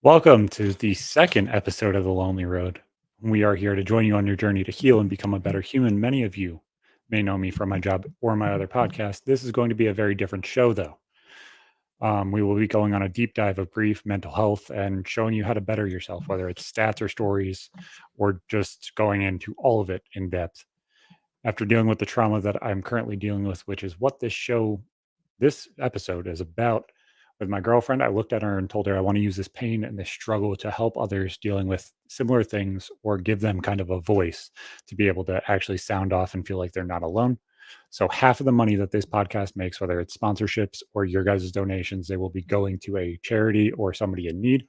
Welcome to the second episode of The Lonely Road. We are here to join you on your journey to heal and become a better human. Many of you may know me from my job or my other podcast. This is going to be a very different show, though. We will be going on a deep dive of grief, mental health, and showing you how to better yourself, whether it's stats or stories, or just going into all of it in depth. After dealing with the trauma that I'm currently dealing with, which is what this episode is about. With my girlfriend, I looked at her and told her I want to use this pain and this struggle to help others dealing with similar things or give them kind of a voice to be able to actually sound off and feel like they're not alone. So half of the money that this podcast makes, whether it's sponsorships or your guys' donations, they will be going to a charity or somebody in need.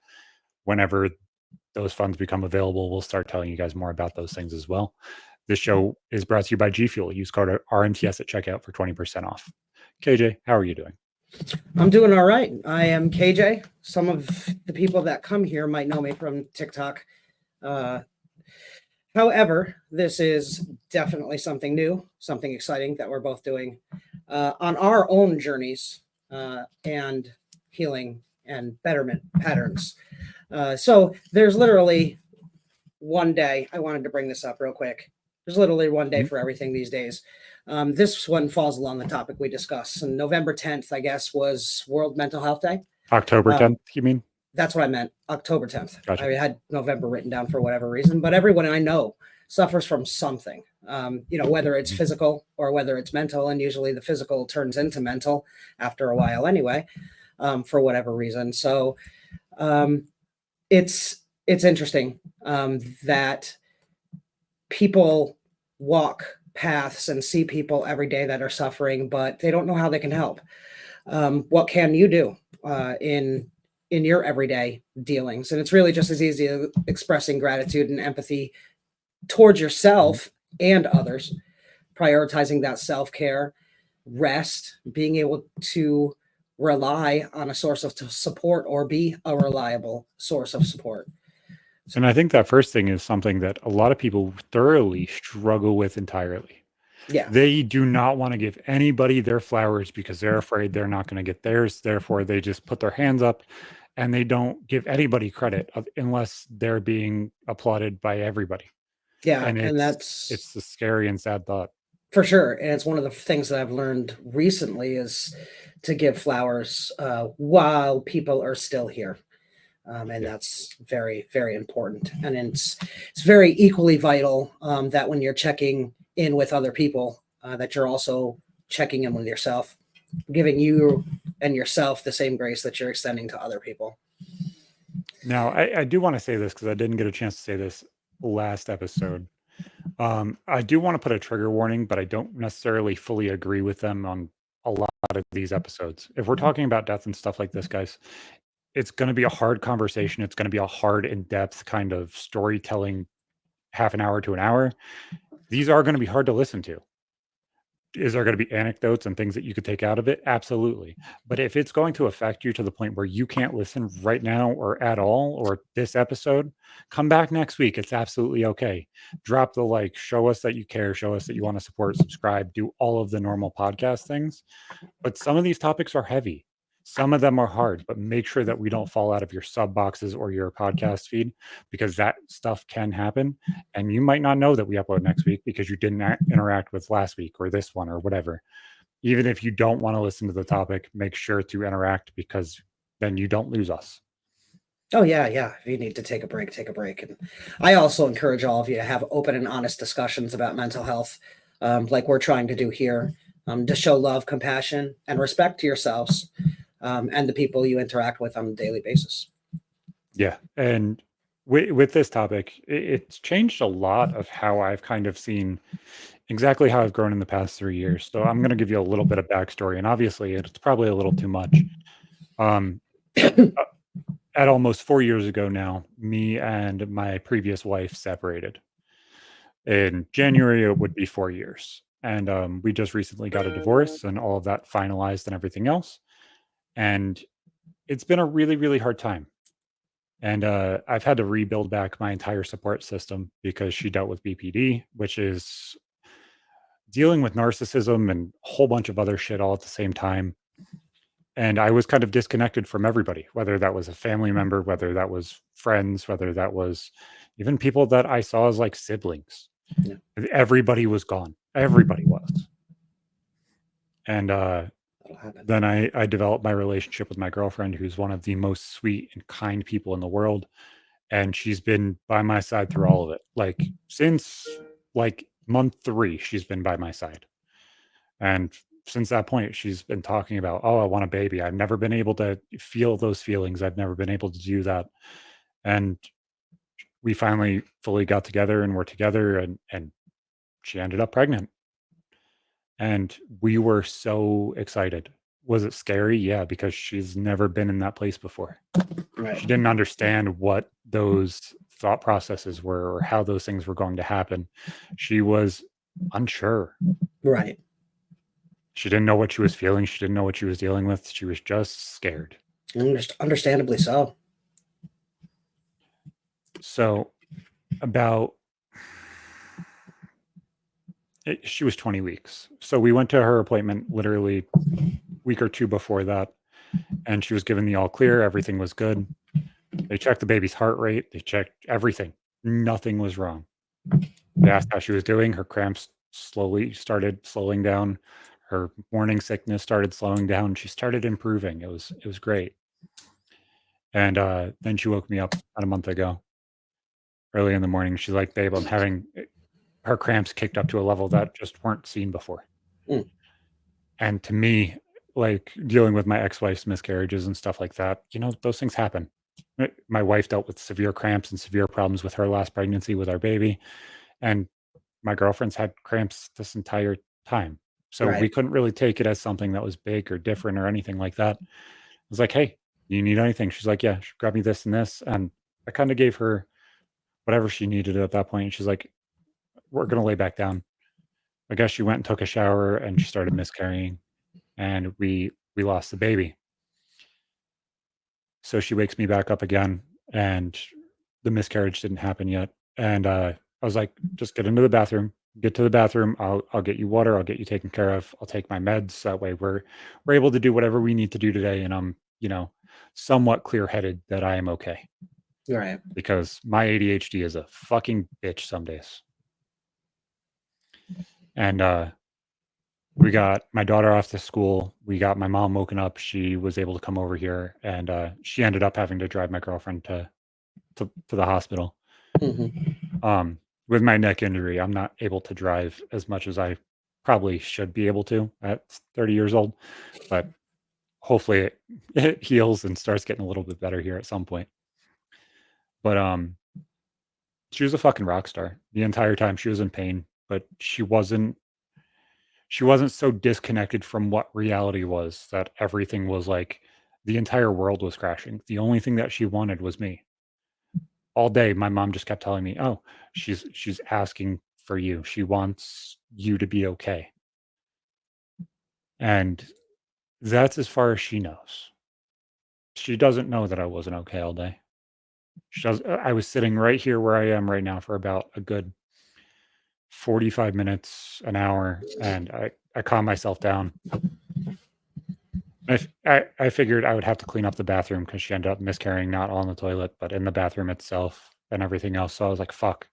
Whenever those funds become available, we'll start telling you guys more about those things as well. This show is brought to you by G Fuel. Use code RMTS at checkout for 20% off. KJ, how are you doing? I'm doing all right. I am KJ. Some of the people that come here might know me from TikTok. However, this is definitely something new, something exciting that we're both doing on our own journeys and healing and betterment patterns. So there's literally one day. I wanted to bring this up real quick. There's literally one day for everything these days. This one falls along the topic we discussed. And November 10th, I guess, was World Mental Health Day. October 10th, you mean? That's what I meant. October 10th. Gotcha. I had November written down for whatever reason, but everyone I know suffers from something, whether it's physical or whether it's mental. And usually the physical turns into mental after a while anyway, for whatever reason. So it's interesting that people walk paths and see people every day that are suffering, but they don't know how they can help. What can you do in your everyday dealings? And it's really just as easy as expressing gratitude and empathy towards yourself and others, prioritizing that self-care, rest, being able to rely on a source of support or be a reliable source of support. And I think that first thing is something that a lot of people thoroughly struggle with entirely. Yeah. They do not want to give anybody their flowers because they're afraid they're not going to get theirs. Therefore, they just put their hands up and they don't give anybody credit unless they're being applauded by everybody. Yeah. And that's it's the scary and sad thought. For sure. And it's one of the things that I've learned recently is to give flowers while people are still here. And that's very, very important. And it's very equally vital that when you're checking in with other people, that you're also checking in with yourself, giving you and yourself the same grace that you're extending to other people. Now, I do want to say this because I didn't get a chance to say this last episode. I do want to put a trigger warning, but I don't necessarily fully agree with them on a lot of these episodes. If we're talking about death and stuff like this, guys, it's going to be a hard conversation. It's going to be a hard, in-depth kind of storytelling, half an hour to an hour. These are going to be hard to listen to. Is there going to be anecdotes and things that you could take out of it? Absolutely. But if it's going to affect you to the point where you can't listen right now or at all, or this episode, come back next week. It's absolutely okay. Drop the like, show us that you care, show us that you want to support, subscribe, do all of the normal podcast things. But some of these topics are heavy. Some of them are hard, but make sure that we don't fall out of your sub boxes or your podcast feed because that stuff can happen. And you might not know that we upload next week because you didn't interact with last week or this one or whatever. Even if you don't want to listen to the topic, make sure to interact because then you don't lose us. Oh, yeah. If you need to take a break, take a break. And I also encourage all of you to have open and honest discussions about mental health, like we're trying to do here, to show love, compassion, and respect to yourselves. And the people you interact with on a daily basis. Yeah. And with this topic, it's changed a lot of how I've kind of seen exactly how I've grown in the past 3 years. So I'm going to give you a little bit of backstory. And obviously, it's probably a little too much. At almost 4 years ago now, me and my previous wife separated. In January, it would be 4 years. And we just recently got a divorce and all of that finalized and everything else. And it's been a really, really hard time. And I've had to rebuild back my entire support system because she dealt with BPD, which is dealing with narcissism and a whole bunch of other shit all at the same time. And I was kind of disconnected from everybody, whether that was a family member, whether that was friends, whether that was even people that I saw as like siblings. Yeah. Everybody was gone. Everybody was. And That'll happen. then I developed my relationship with my girlfriend, who's one of the most sweet and kind people in the world. And she's been by my side through all of it. Like since like month 3, she's been by my side. And since that point, she's been talking about, oh, I want a baby. I've never been able to feel those feelings. I've never been able to do that. And we finally fully got together and we're together, and she ended up pregnant. And we were so excited. Was it scary? Yeah, because she's never been in that place before. Right. She didn't understand what those thought processes were or how those things were going to happen. She was unsure. Right. She didn't know what she was feeling. She didn't know what she was dealing with. She was just scared. Understandably so. So about she was 20 weeks. So we went to her appointment literally a week or 2 before that, and she was given the all clear. Everything was good. They checked the baby's heart rate. They checked everything. Nothing was wrong. They asked how she was doing. Her cramps slowly started slowing down. Her morning sickness started slowing down. She started improving. It was great. And then she woke me up about a month ago, early in the morning. She's like, "Babe, I'm having," her cramps kicked up to a level that just weren't seen before. Mm. And to me, like dealing with my ex-wife's miscarriages and stuff like that, those things happen. My wife dealt with severe cramps and severe problems with her last pregnancy with our baby, and my girlfriend's had cramps this entire time. So we Right. couldn't really take it as something that was big or different or anything like that. I was like, "Hey, do you need anything?" She's like, "Yeah, grab me this and this." And I kind of gave her whatever she needed at that point. She's like, "We're gonna lay back down." I guess she went and took a shower and she started miscarrying, and we lost the baby. So she wakes me back up again, and the miscarriage didn't happen yet. And I was like, "Just get into the bathroom. Get to the bathroom. I'll get you water. I'll get you taken care of. I'll take my meds. That way we're able to do whatever we need to do today." And I'm somewhat clear headed that I am okay, Right. because my ADHD is a fucking bitch some days. And we got my daughter off to school. We got my mom woken up. She was able to come over here, and she ended up having to drive my girlfriend to the hospital. Hmm. With my neck injury, I'm not able to drive as much as I probably should be able to at 30 years old, but hopefully it heals and starts getting a little bit better here at some point. But she was a fucking rock star the entire time. She was in pain, but she wasn't so disconnected from what reality was that everything was like the entire world was crashing. The only thing that she wanted was me. All day my mom just kept telling me, "Oh, she's asking for you. She wants you to be okay." And that's as far as she knows. She doesn't know that I wasn't okay all day. I was sitting right here where I am right now for about a good 45 minutes, an hour, and I calmed myself down. I figured I would have to clean up the bathroom because she ended up miscarrying not on the toilet, but in the bathroom itself and everything else. So I was like, "Fuck,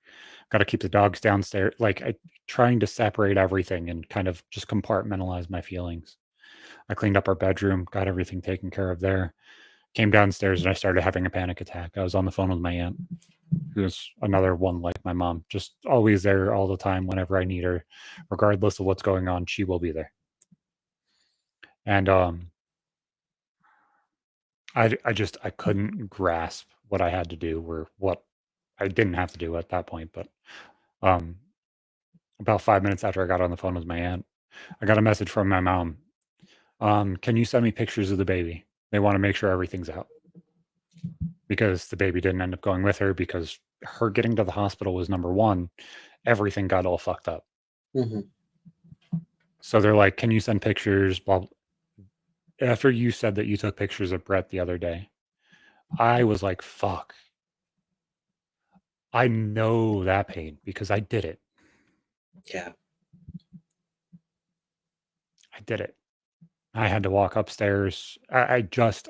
gotta keep the dogs downstairs." Like, trying to separate everything and kind of just compartmentalize my feelings. I cleaned up our bedroom, got everything taken care of there. Came downstairs and I started having a panic attack. I was on the phone with my aunt, who's another one like my mom, just always there all the time whenever I need her, regardless of what's going on, she will be there. And I couldn't grasp what I had to do or what I didn't have to do at that point. But um, about 5 minutes after I got on the phone with my aunt, I got a message from my mom. Can you send me pictures of the baby? They want to make sure everything's out, because the baby didn't end up going with her, because her getting to the hospital was number one. Everything got all fucked up. Hmm. So they're like, "Can you send pictures?" Blah. After you said that you took pictures of Brett the other day, I was like, "Fuck." I know that pain because I did it. Yeah. I did it. I had to walk upstairs. I just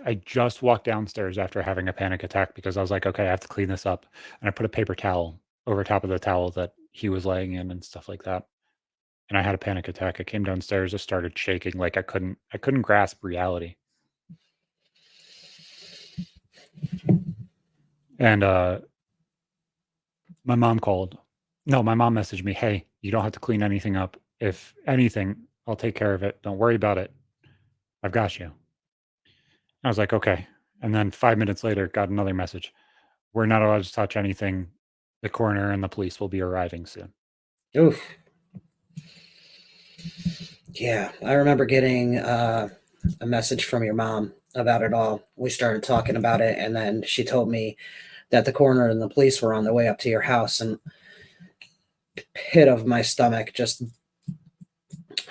walked downstairs after having a panic attack because I was like, okay, I have to clean this up. And I put a paper towel over top of the towel that he was laying in and stuff like that. And I had a panic attack. I came downstairs, I started shaking like I couldn't grasp reality. And my mom called. No, my mom messaged me, "Hey, you don't have to clean anything up. If anything, I'll take care of it. Don't worry about it. I've got you." I was like, "Okay." And then 5 minutes later, got another message. "We're not allowed to touch anything. The coroner and the police will be arriving soon." Oof. Yeah, I remember getting a message from your mom about it all. We started talking about it, and then she told me that the coroner and the police were on their way up to your house, and pit of my stomach just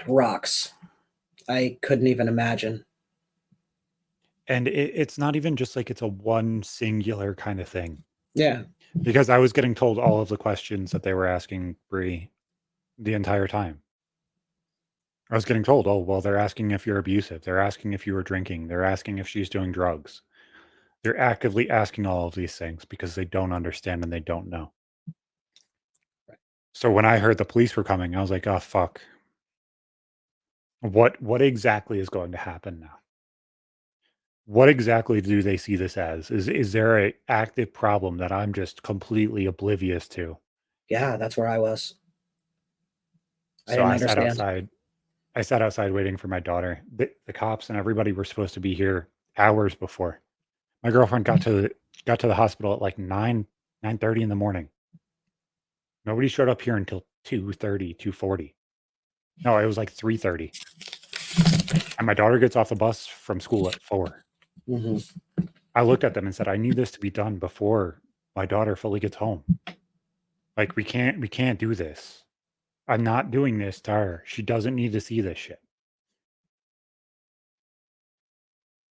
rocks. I couldn't even imagine. And it's not even just like it's a one singular kind of thing. Yeah, Because I was getting told all of the questions that they were asking Bree the entire time. I was getting told, "Oh, well, they're asking if you're abusive. They're asking if you were drinking. They're asking if she's doing drugs." They're actively asking all of these things because they don't understand and they don't know. So when I heard the police were coming, I was like, "Oh, fuck. What exactly is going to happen now? What exactly do they see this as? Is there a active problem that I'm just completely oblivious to?" yeah, that's where I was. I So didn't understand. I sat outside waiting for my daughter. The cops and everybody were supposed to be here hours before. My girlfriend got to the hospital at like 9:30 in the morning. Nobody showed up here until 2:30, 2:40. No, it was like 3:30. And my daughter gets off the bus from school at 4. Hmm. I looked at them and said, "I need this to be done before my daughter fully gets home. Like we can't do this. I'm not doing this to her. She doesn't need to see this shit."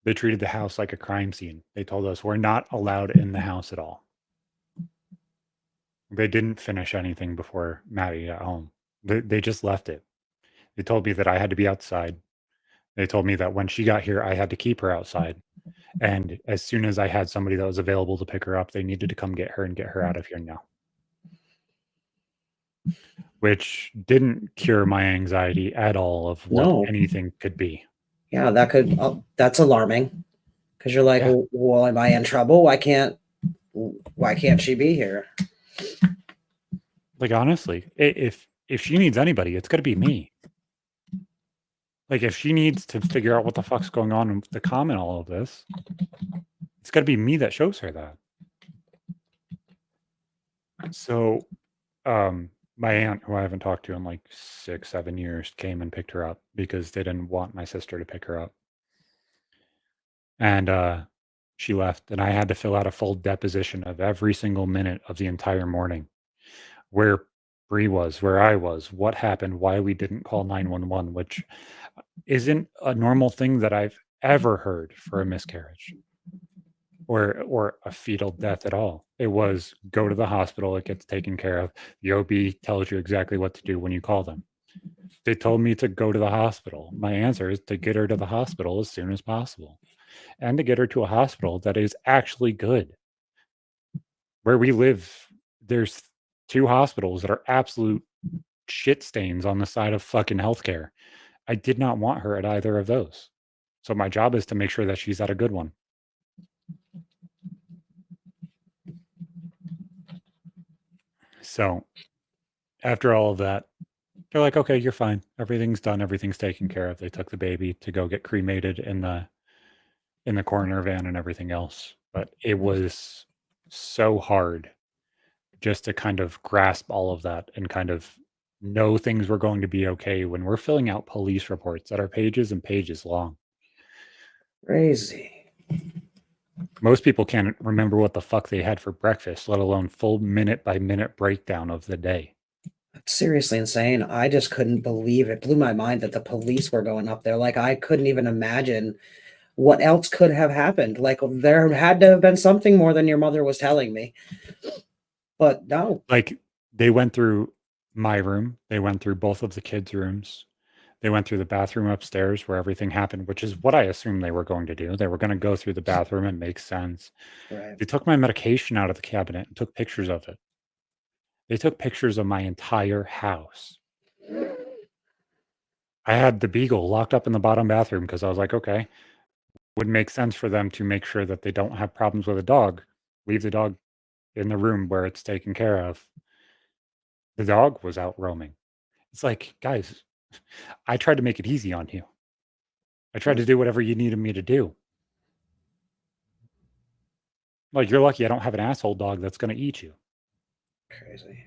They treated the house like a crime scene. They told us we're not allowed in the house at all. They didn't finish anything before Maddie got home. They just left it. They told me that I had to be outside. They told me that when she got here, I had to keep her outside. And as soon as I had somebody that was available to pick her up, they needed to come get her and get her out of here now. Which didn't cure my anxiety at all of what No, anything could be. yeah, that could. That's alarming because you're like, Yeah. well, am I in trouble? Why can't she be here? Like honestly, if she needs anybody, it's gonna be me. Like if she needs to figure out what the fuck's going on with the comm and all of this, it's gonna be me that shows her that. So my aunt, who I haven't talked to in like 6, 7 years, came and picked her up because they didn't want my sister to pick her up. And she left, and I had to fill out a full deposition of every single minute of the entire morning, where Bree was, where I was, what happened, why we didn't call 911, which isn't a normal thing that I've ever heard for a miscarriage or a fetal death at all. It was go to the hospital, it gets taken care of. The OB tells you exactly what to do when you call them. They told me to go to the hospital. My answer is to get her to the hospital as soon as possible and to get her to a hospital that is actually good. Where we live, there's 2 hospitals that are absolute shit stains on the side of fucking healthcare. I did not want her at either of those. So my job is to make sure that she's at a good one. So after all of that, they're like, "Okay, you're fine. Everything's done. Everything's taken care of." They took the baby to go get cremated in the coroner van and everything else. But it was so hard just to kind of grasp all of that and kind of know things were going to be okay when we're filling out police reports that are pages and pages long. Crazy. Most people can't remember what the fuck they had for breakfast, let alone full minute by minute breakdown of the day. That's seriously insane. I just couldn't believe it. Blew my mind that the police were going up there. Like I couldn't even imagine what else could have happened. Like there had to have been something more than your mother was telling me. But no. Like they went through my room, they went through both of the kids' rooms. They went through the bathroom upstairs where everything happened, which is what I assumed they were going to do. They were going to go through the bathroom. It makes sense. Right. They took my medication out of the cabinet and took pictures of it. They took pictures of my entire house. I had the beagle locked up in the bottom bathroom because I was like, okay, would make sense for them to make sure that they don't have problems with a dog. Leave the dog in the room where it's taken care of. The dog was out roaming. It's like, guys, I tried to make it easy on you. I tried to do whatever you needed me to do. Like, you're lucky I don't have an asshole dog that's going to eat you. Crazy.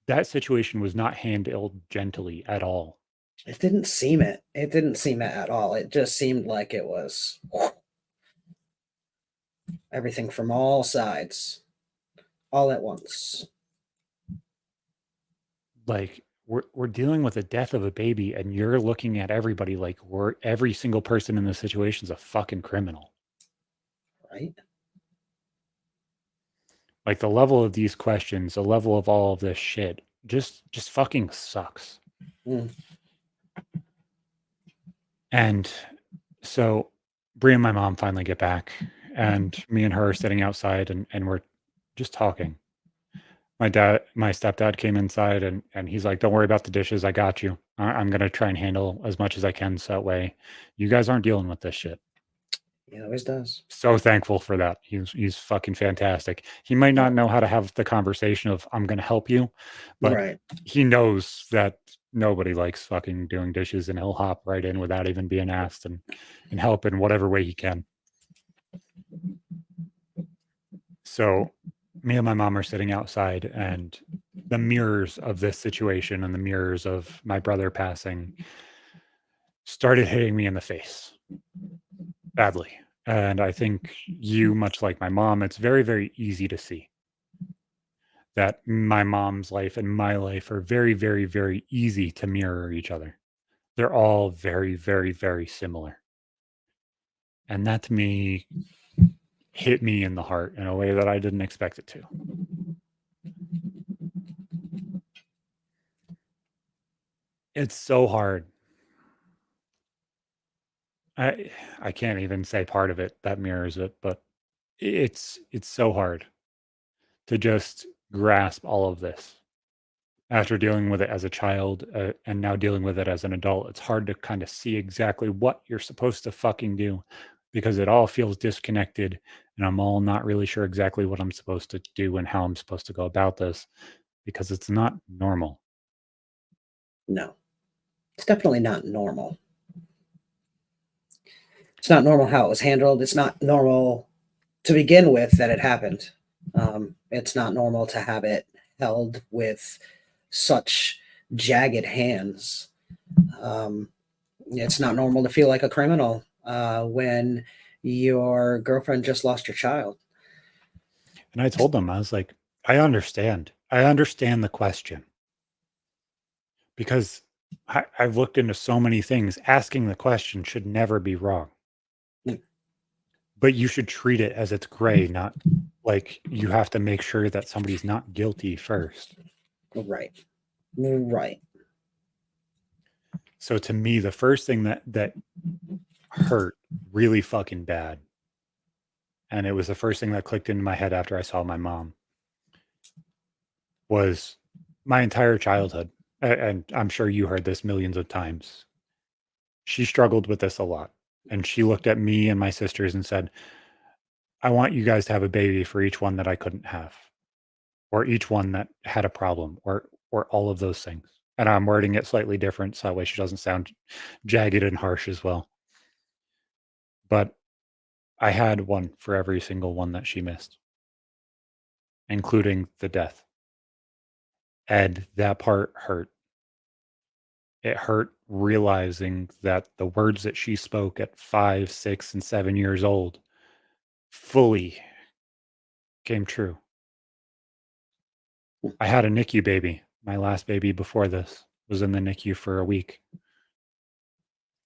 That situation was not handled gently at all. It didn't seem it. It didn't seem it at all. It just seemed like it was everything from all sides, all at once. Like, we're dealing with the death of a baby, and you're looking at everybody like every single person in the situation is a fucking criminal. Right? Like, the level of these questions, the level of all of this shit, just fucking sucks. Mm. And so Brie and my mom finally get back, and me and her are sitting outside, and we're just talking. My stepdad came inside, and he's like, "Don't worry about the dishes. I got you. I'm gonna try and handle as much as I can, so that way you guys aren't dealing with this shit." He always does. So thankful for that. He's fucking fantastic. He might not know how to have the conversation of "I'm gonna help you," but Right. he knows that nobody likes fucking doing dishes, and he'll hop right in without even being asked and help in whatever way he can. So me and my mom are sitting outside, and the mirrors of this situation and the mirrors of my brother passing started hitting me in the face badly. And I think you, much like my mom, it's very, very easy to see that my mom's life and my life are very, very, very easy to mirror each other. They're all very, very, very similar. And that to me hit me in the heart in a way that I didn't expect it to. It's so hard. I can't even say part of it that mirrors it, but it's so hard to just grasp all of this after dealing with it as a child, and now dealing with it as an adult. It's hard to kind of see exactly what you're supposed to fucking do because it all feels disconnected, and I'm all not really sure exactly what I'm supposed to do and how I'm supposed to go about this because it's not normal. No, it's definitely not normal. It's not normal how it was handled. It's not normal to begin with that it happened. It's not normal to have it held with such jagged hands. It's not normal to feel like a criminal when your girlfriend just lost your child. And I told them, I was like, I understand. I understand the question because I've looked into so many things. Asking the question should never be wrong. Mm. But you should treat it as it's gray, not like you have to make sure that somebody's not guilty first. Right. Right. So to me, the first thing that hurt really fucking bad, and it was the first thing that clicked into my head after I saw my mom, was my entire childhood. And I'm sure you heard this millions of times. She struggled with this a lot. And she looked at me and my sisters and said, I want you guys to have a baby for each one that I couldn't have, or each one that had a problem, or all of those things. And I'm wording it slightly different so that way she doesn't sound jagged and harsh as well. But I had one for every single one that she missed, including the death. And that part hurt. It hurt realizing that the words that she spoke at 5, 6, and 7 years old fully came true. I had a NICU baby. My last baby before this was in the NICU for a week.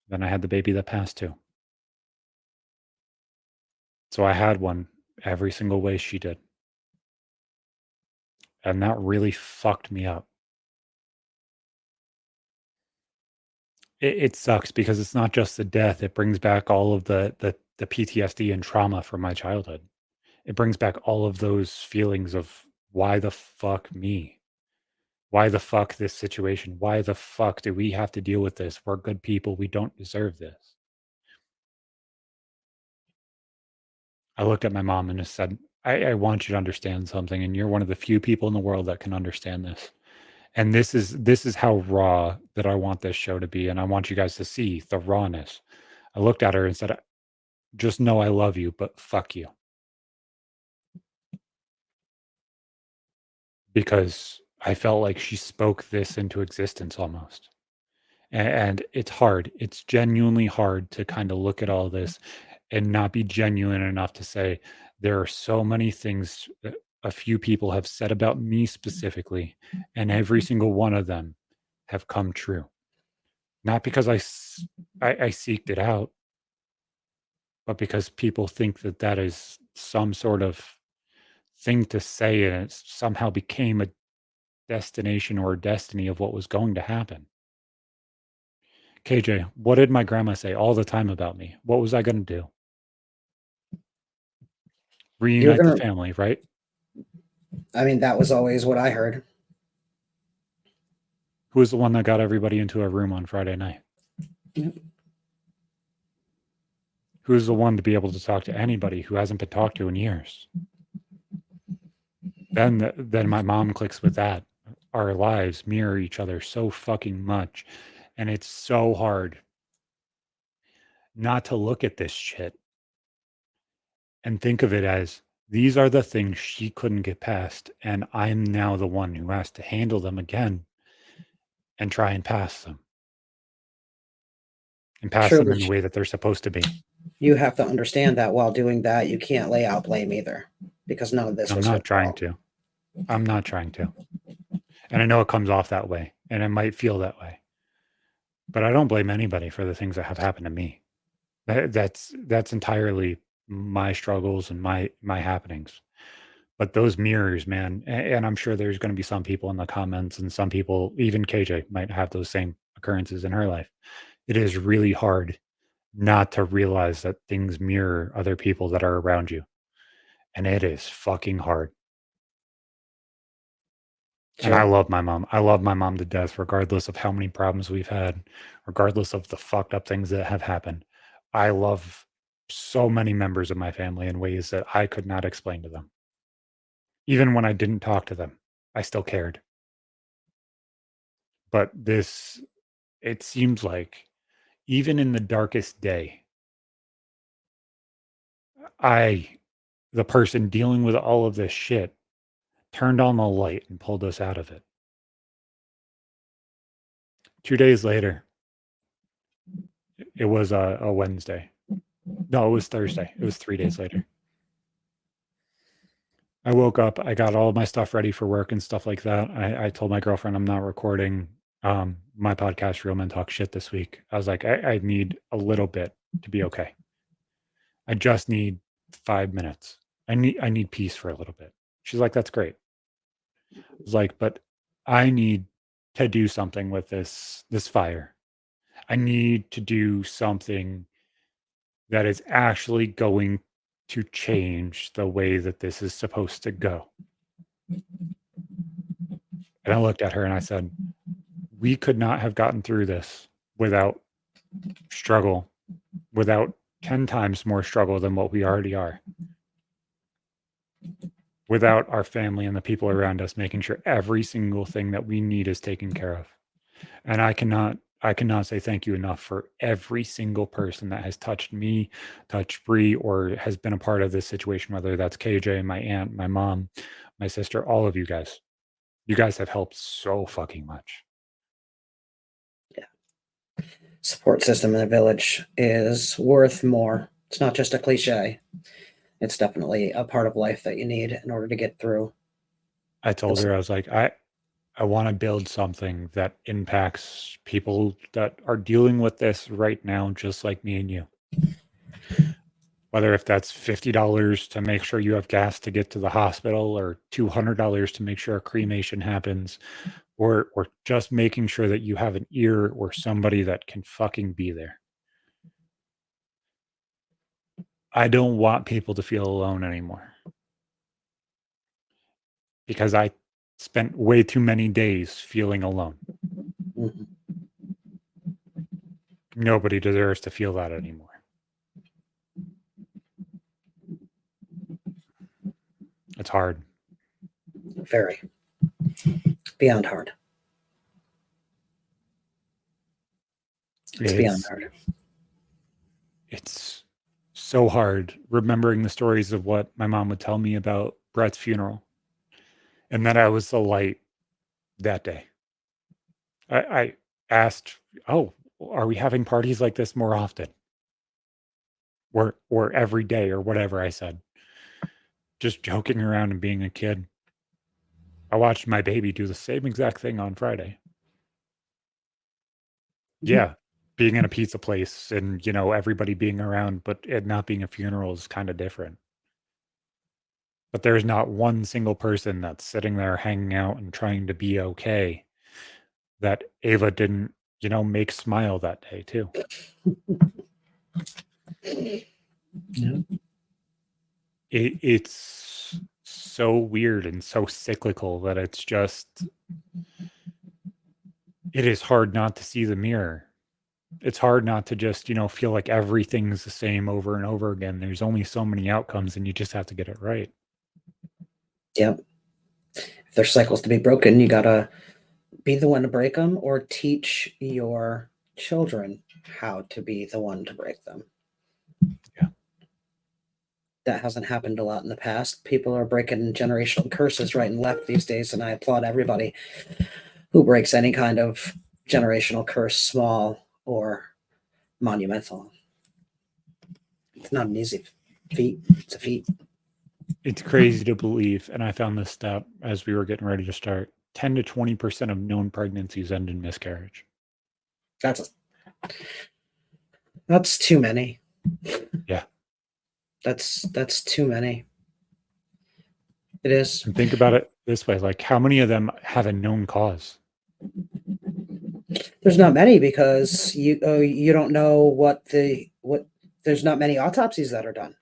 Then I had the baby that passed too. So I had one every single way she did. And that really fucked me up. It sucks because it's not just the death. It brings back all of the PTSD and trauma from my childhood. It brings back all of those feelings of why the fuck me? Why the fuck this situation? Why the fuck do we have to deal with this? We're good people. We don't deserve this. I looked at my mom and just said, I want you to understand something, and you're one of the few people in the world that can understand this. And this is how raw that I want this show to be, and I want you guys to see the rawness. I looked at her and said, just know I love you, but fuck you. Because I felt like she spoke this into existence almost. And it's hard. It's genuinely hard to kind of look at all this and not be genuine enough to say, there are so many things that a few people have said about me specifically, and every single one of them have come true. Not because I seeked it out, but because people think that that is some sort of thing to say, and it somehow became a destination or a destiny of what was going to happen. KJ, what did my grandma say all the time about me? What was I going to do? You were Reunite the gonna. family, right? I mean, that was always what I heard. Who was the one that got everybody into a room on Friday night? Yep. Who's the one to be able to talk to anybody who hasn't been talked to in years? Then my mom clicks with that. Our lives mirror each other so fucking much, and it's so hard not to look at this shit and think of it as these are the things she couldn't get past, and I'm now the one who has to handle them again and try and pass them and pass True, them but in the way that they're supposed to be. you have to understand that while doing that, you can't lay out blame either, because none of this I'm was her not trying fault. to. I'm not trying to. And I know it comes off that way, and it might feel that way. But I don't blame anybody for the things that have happened to me. That's entirely my struggles and my happenings. But those mirrors, man, and I'm sure there's going to be some people in the comments, and some people, even KJ, might have those same occurrences in her life. It is really hard not to realize that things mirror other people that are around you. And it is fucking hard. And I True. love my mom. I love my mom to death, regardless of how many problems we've had, regardless of the fucked up things that have happened. I love so many members of my family in ways that I could not explain to them. Even when I didn't talk to them, I still cared. But this, it seems like even in the darkest day, I, the person dealing with all of this shit, turned on the light and pulled us out of it. 2 days later, it was a Wednesday. No, it was Thursday. It was 3 days later. I woke up, I got all of my stuff ready for work and stuff like that. I told my girlfriend I'm not recording my podcast, Real Men Talk Shit, this week. I was like, I need a little bit to be okay. I just need 5 minutes. I need peace for a little bit. She's like, that's great. I was like, but I need to do something with this fire. I need to do something that is actually going to change the way that this is supposed to go. And I looked at her and I said, we could not have gotten through this without struggle, without 10 times more struggle than what we already are, without our family and the people around us making sure every single thing that we need is taken care of. And I cannot say thank you enough for every single person that has touched me, touched Bree, or has been a part of this situation, whether that's KJ, my aunt, my mom, my sister, all of you guys. You guys have helped so fucking much. Support system in a village is worth more. It's not just a cliche. It's definitely a part of life that you need in order to get through. I told her, I was like, I want to build something that impacts people that are dealing with this right now, just like me and you. whether if that's $50 to make sure you have gas to get to the hospital or $200 to make sure a cremation happens, or just making sure that you have an ear or somebody that can fucking be there. I don't want people to feel alone anymore because I spent way too many days feeling alone. Mhm. Nobody deserves to feel that anymore. It's hard. Very. Beyond hard. It's beyond hard. It's so hard remembering the stories of what my mom would tell me about Brett's funeral. And then I was the light that day. I asked, "Oh, are we having parties like this more often? Or every day or whatever," I said. Just joking around and being a kid. I watched my baby do the same exact thing on Friday. Yeah, being in a pizza place and, everybody being around, but it not being a funeral is kinda different. But there's not one single person that's sitting there hanging out and trying to be okay that Ava didn't, make smile that day too. Yeah. It's so weird and so cyclical that it is hard not to see the mirror. It's hard not to just, feel like everything's the same over and over again. There's only so many outcomes and you just have to get it right. Yep. If there's cycles to be broken, you gotta be the one to break them or teach your children how to be the one to break them. Yeah. That hasn't happened a lot in the past. People are breaking generational curses right and left these days, and I applaud everybody who breaks any kind of generational curse, small or monumental. It's not an easy feat. It's a feat. It's crazy to believe, and I found this stat as we were getting ready to start. 10 to 20% of known pregnancies end in miscarriage. That's too many. Yeah. That's too many. It is. And think about it this way, like how many of them have a known cause? There's not many because you don't know what there's not many autopsies that are done.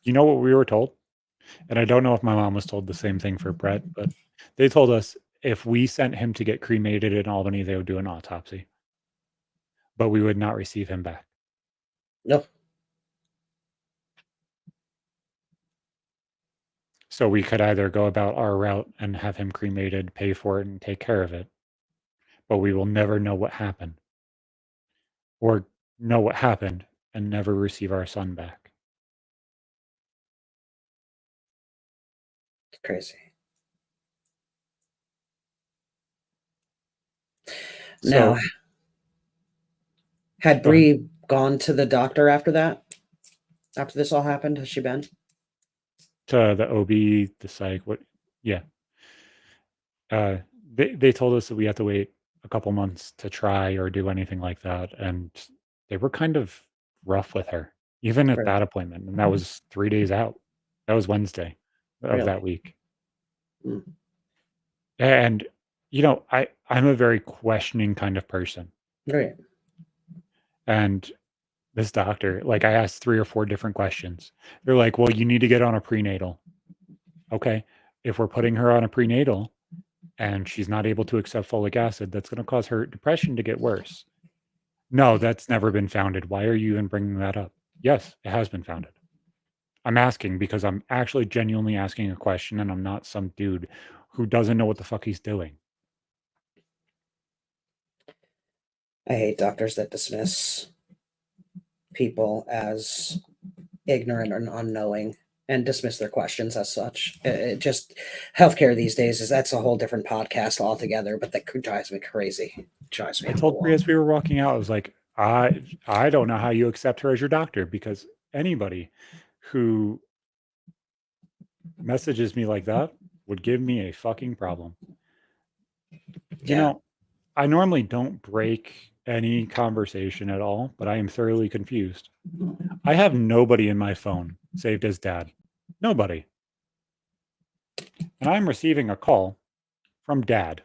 You know what we were told? And I don't know if my mom was told the same thing for Brett, but they told us if we sent him to get cremated in Albany, they would do an autopsy, but we would not receive him back. No. So we could either go about our route and have him cremated, pay for it, and take care of it, but we will never know what happened, or know what happened and never receive our son back. It's crazy. Now, So had go ahead. Bree gone to the doctor after that? After this all happened, has she been? To the OB, the psych, what? Yeah. Uh, they told us that we have to wait a couple months to try or do anything like that, and they were kind of rough with her, even at Really? that appointment, and that was 3 days out. That was Wednesday of Really? that week. Mm. And, I'm a very questioning kind of person, Right. and this doctor, like, I asked 3 or 4 different questions. They're like, "Well, you need to get on a prenatal." Okay, if we're putting her on a prenatal and she's not able to accept folic acid, that's gonna cause her depression to get worse. No, that's never been founded. Why are you even bringing that up? Yes, it has been founded. I'm asking because I'm actually genuinely asking a question and I'm not some dude who doesn't know what the fuck he's doing. I hate doctors that dismiss people as ignorant and unknowing and dismiss their questions as such. It just healthcare these days is that's a whole different podcast altogether, but that drives me crazy. It drives me I up the told Bree wall. as we were walking out, I was like, I don't know how you accept her as your doctor because anybody who messages me like that would give me a fucking problem. You Yeah. know, I normally don't break any conversation at all, but I am thoroughly confused. I have nobody in my phone saved as dad. Nobody. And I'm receiving a call from dad.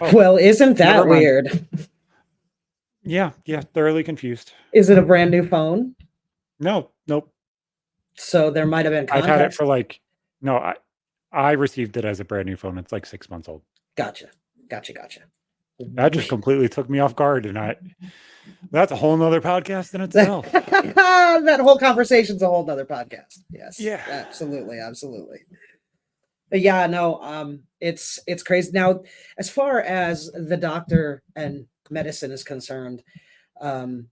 Oh, Well, isn't never that mind. weird? Yeah, thoroughly confused. Is it a brand new phone? No, nope. So there might have been I've had it context. for like no, I received it as a brand new phone. It's like 6 months old. Gotcha. That just completely took me off guard, and that's a whole nother podcast in itself. That whole conversation's a whole nother podcast. Yes. Yeah. Absolutely. But yeah, no, it's crazy. Now, as far as the doctor and medicine is concerned, um,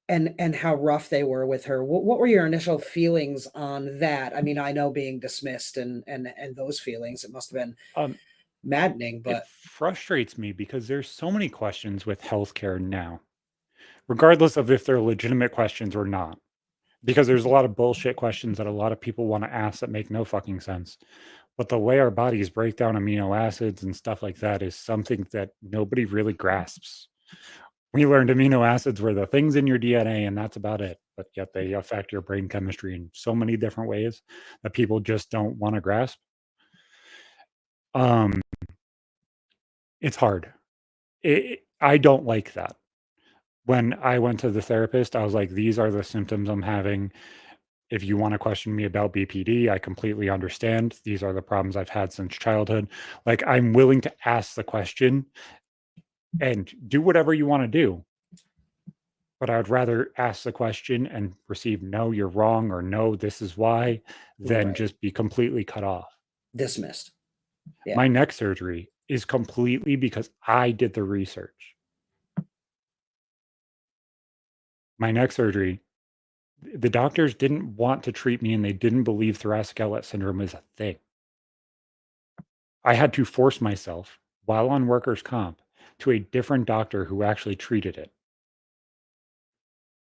and how rough they were with her, what were your initial feelings on that? I mean, I know being dismissed and those feelings, it must have been Um, maddening, it but frustrates me because there's so many questions with healthcare now, regardless of if they're legitimate questions or not. Because there's a lot of bullshit questions that a lot of people want to ask that make no fucking sense. But the way our bodies break down amino acids and stuff like that is something that nobody really grasps. We learned amino acids were the things in your DNA, and that's about it. But yet they affect your brain chemistry in so many different ways that people just don't want to grasp. Um, it's hard. I don't like that. When I went to the therapist, I was like, these are the symptoms I'm having. If you want to question me about BPD, I completely understand. These are the problems I've had since childhood. Like, I'm willing to ask the question and do whatever you want to do. But I would rather ask the question and receive no, you're wrong, or no, this is why, than right, just be completely cut off. dismissed. Yeah, My neck surgery is completely because I did the research. My neck surgery, the doctors didn't want to treat me and they didn't believe thoracic outlet syndrome is a thing. I had to force myself while on workers' comp to a different doctor who actually treated it.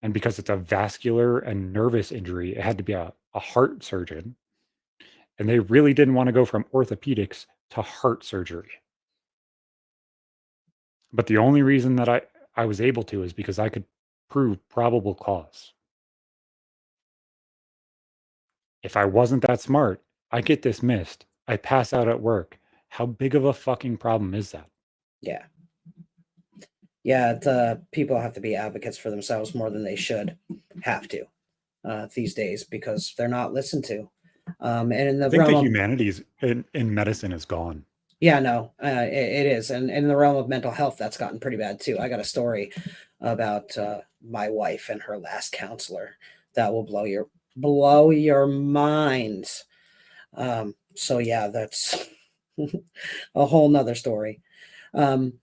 And because it's a vascular and nervous injury, it had to be a heart surgeon. And they really didn't want to go from orthopedics to heart surgery. But the only reason that I was able to is because I could prove probable cause. If I wasn't that smart, I get dismissed. I pass out at work. How big of a fucking problem is that? yeah, yeah. The people have to be advocates for themselves more than they should have to these days because they're not listened to. And in I the think the realm of humanities in medicine is gone. yeah, no, it is, and in the realm of mental health, that's gotten pretty bad too. I got a story about my wife and her last counselor that will blow your minds. So yeah, that's a whole nother story. Um,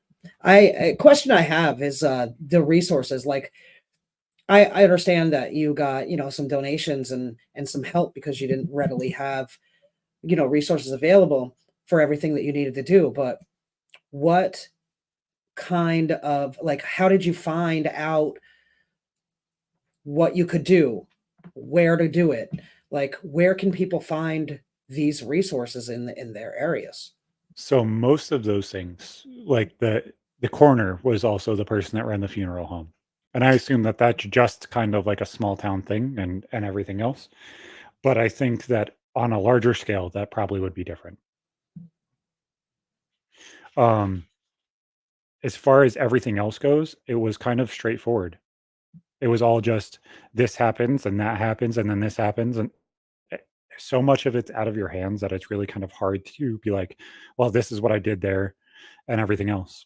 a question I have is the resources. Like I understand that you got some donations and some help because you didn't readily have resources available for everything that you needed to do. But what kind of like how did you find out what you could do, where to do it? Like where can people find these resources in their areas? So most of those things, like the coroner was also the person that ran the funeral home. And I assume that that's just kind of like a small town thing and everything else. But I think that on a larger scale, that probably would be different. Um, as far as everything else goes, it was kind of straightforward. It was all just this happens and that happens and then this happens and eh, so much of it's out of your hands that it's really kind of hard to be like, well, this is what I did there and everything else.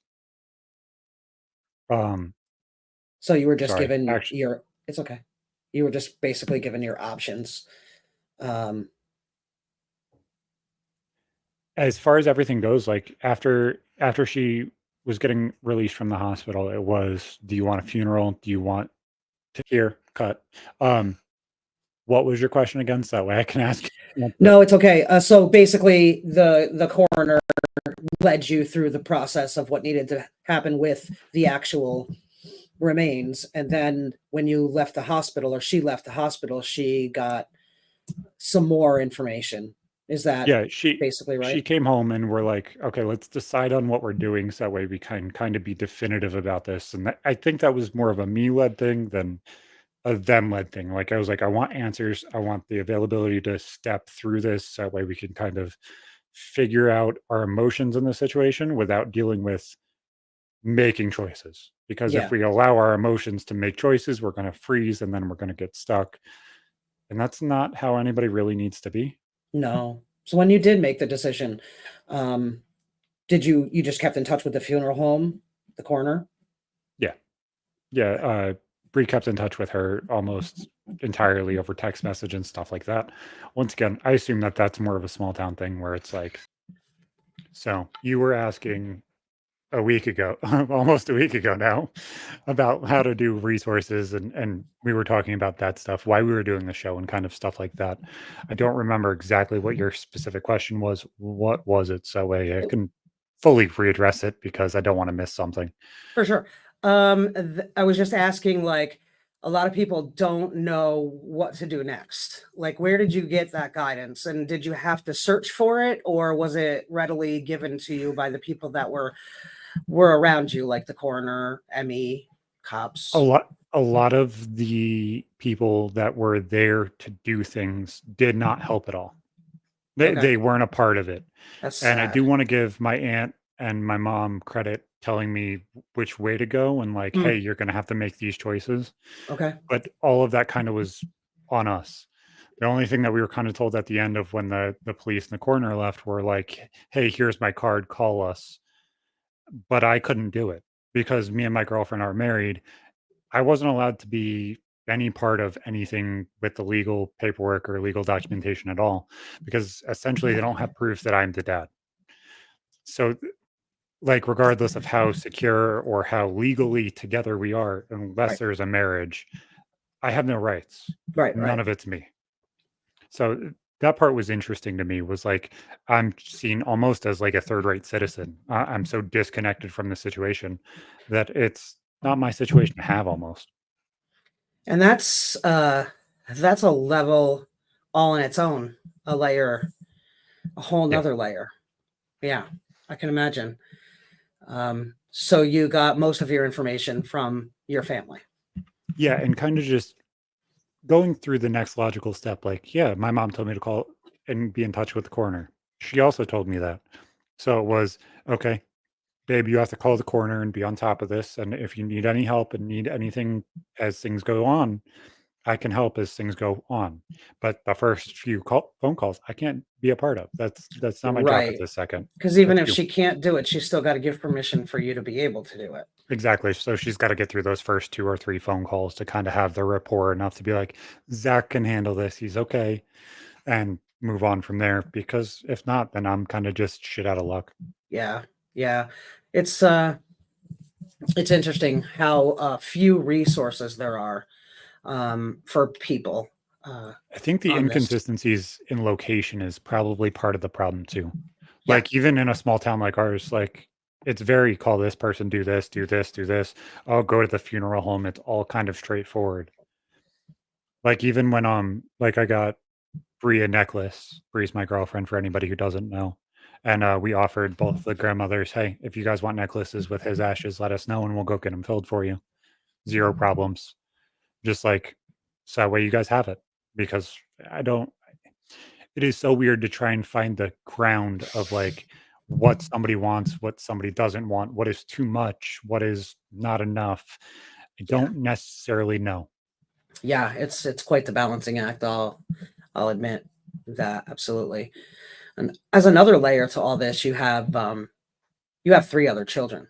Um, So you were just sorry, given actually, your it's okay. You were just basically given your options. Um, as far as everything goes, like after she was getting released from the hospital, it was, do you want a funeral? Do you want to hear cut? Um, what was your question again? So that way I can ask you. no, it's okay. So basically, the coroner led you through the process of what needed to happen with the actual remains, and then when you left the hospital, or she left the hospital, she got some more information. Is that Yeah, basically she right? came home and we're like, okay, let's decide on what we're doing so that way we can kind of be definitive about this. And I think that was more of a me led thing than a them led thing. Like I was like, I want answers. I want the availability to step through this so that way we can kind of figure out our emotions in the situation without dealing with making choices. Because if Yeah. we allow our emotions to make choices, we're going to freeze and then we're going to get stuck. And that's not how anybody really needs to be. No. So when you did make the decision, um, did you just kept in touch with the funeral home, the coroner? Yeah. Yeah. Bree kept in touch with her almost entirely over text message and stuff like that. Once again, I assume that that's more of a small town thing where it's like, so you were asking a week ago, almost a week ago now, about how to do resources and we were talking about that stuff, why we were doing the show and kind of stuff like that. I don't remember exactly what your specific question was. What was it? So I can fully readdress it because I don't want to miss something. For sure. I was just asking, like, a lot of people don't know what to do next. Like, where did you get that guidance? And did you have to search for it, or was it readily given to you by the people that were around you, like the coroner, ME, A cops? lot a lot of the people that were there to do things did not help at all. Okay, They weren't a part of it. that's And I sad. do want to give my aunt and my mom credit telling me which way to go and like, hey, Mm, you're going to have to make these choices. okay. But all of that kind of was on us. The only thing that we were kind of told at the end of when the police and the coroner left were like, hey, here's my card, call us. But I couldn't do it because me and my girlfriend are married. I wasn't allowed to be any part of anything with the legal paperwork or legal documentation at all because essentially they don't have proof that I'm the dad. So like regardless of how secure or how legally together we are, unless Right, there's a marriage, I have no rights. right, None right. of it's me. So that part was interesting to me was like I'm seen almost as like a third rate citizen. I'm so disconnected from the situation that it's not my situation to have almost. And that's a level all in its own, a layer, a whole Yeah. nother layer. Yeah, I can imagine. So you got most of your information from your family. Yeah. And kind of just going through the next logical step. Like, yeah, my mom told me to call and be in touch with the coroner. She also told me that. So it was okay, babe, you have to call the coroner and be on top of this. And if you need any help and need anything as things go on, I can help as things go on. But the first few phone calls, I can't be a part of. That's not my job at Right. this second. Because even That's if you. she can't do it, she's still got to give permission for you to be able to do it. Exactly. So she's got to get through those first two or three phone calls to kind of have the rapport enough to be like, Zach can handle this. He's okay. And move on from there. Because if not, then I'm kind of just shit out of luck. Yeah. Yeah. It's uh it's interesting how few resources there are for people I think the on this. inconsistencies in location is probably part of the problem too. Yeah. Like even in a small town like ours, like it's very call this person, do this, do this, do this. I'll go to the funeral home. It's all kind of straightforward. Like even when like I got Bree a necklace. Bree's my girlfriend for anybody who doesn't know. And we offered both the grandmothers, hey, if you guys want necklaces with his ashes, let us know and we'll go get them filled for you. Zero problems. Just like so that way you guys have it. Because I don't it is so weird to try and find the ground of like what somebody wants, what somebody doesn't want, what is too much, what is not enough. I Yeah. don't necessarily know. Yeah. It's quite the balancing act. I'll admit that absolutely. And as another layer to all this, you have three other children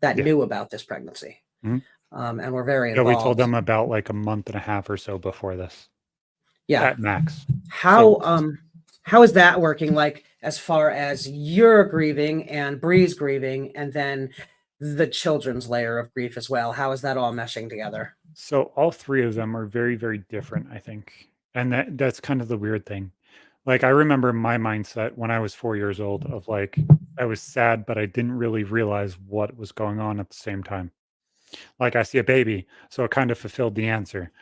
that Yeah. knew about this pregnancy Mhm. and were very Yeah, we told involved. them about like a month and a half or so before this Yeah. at max. How So um how is that working? Like as far as you're grieving and Bree's grieving, and then the children's layer of grief as well. How is that all meshing together? so all three of them are very, very different, I think. And that's kind of the weird thing. Like I remember my mindset when I was 4 years old of like I was sad, but I didn't really realize what was going on at the same time. Like I see a baby, so it kind of fulfilled the answer.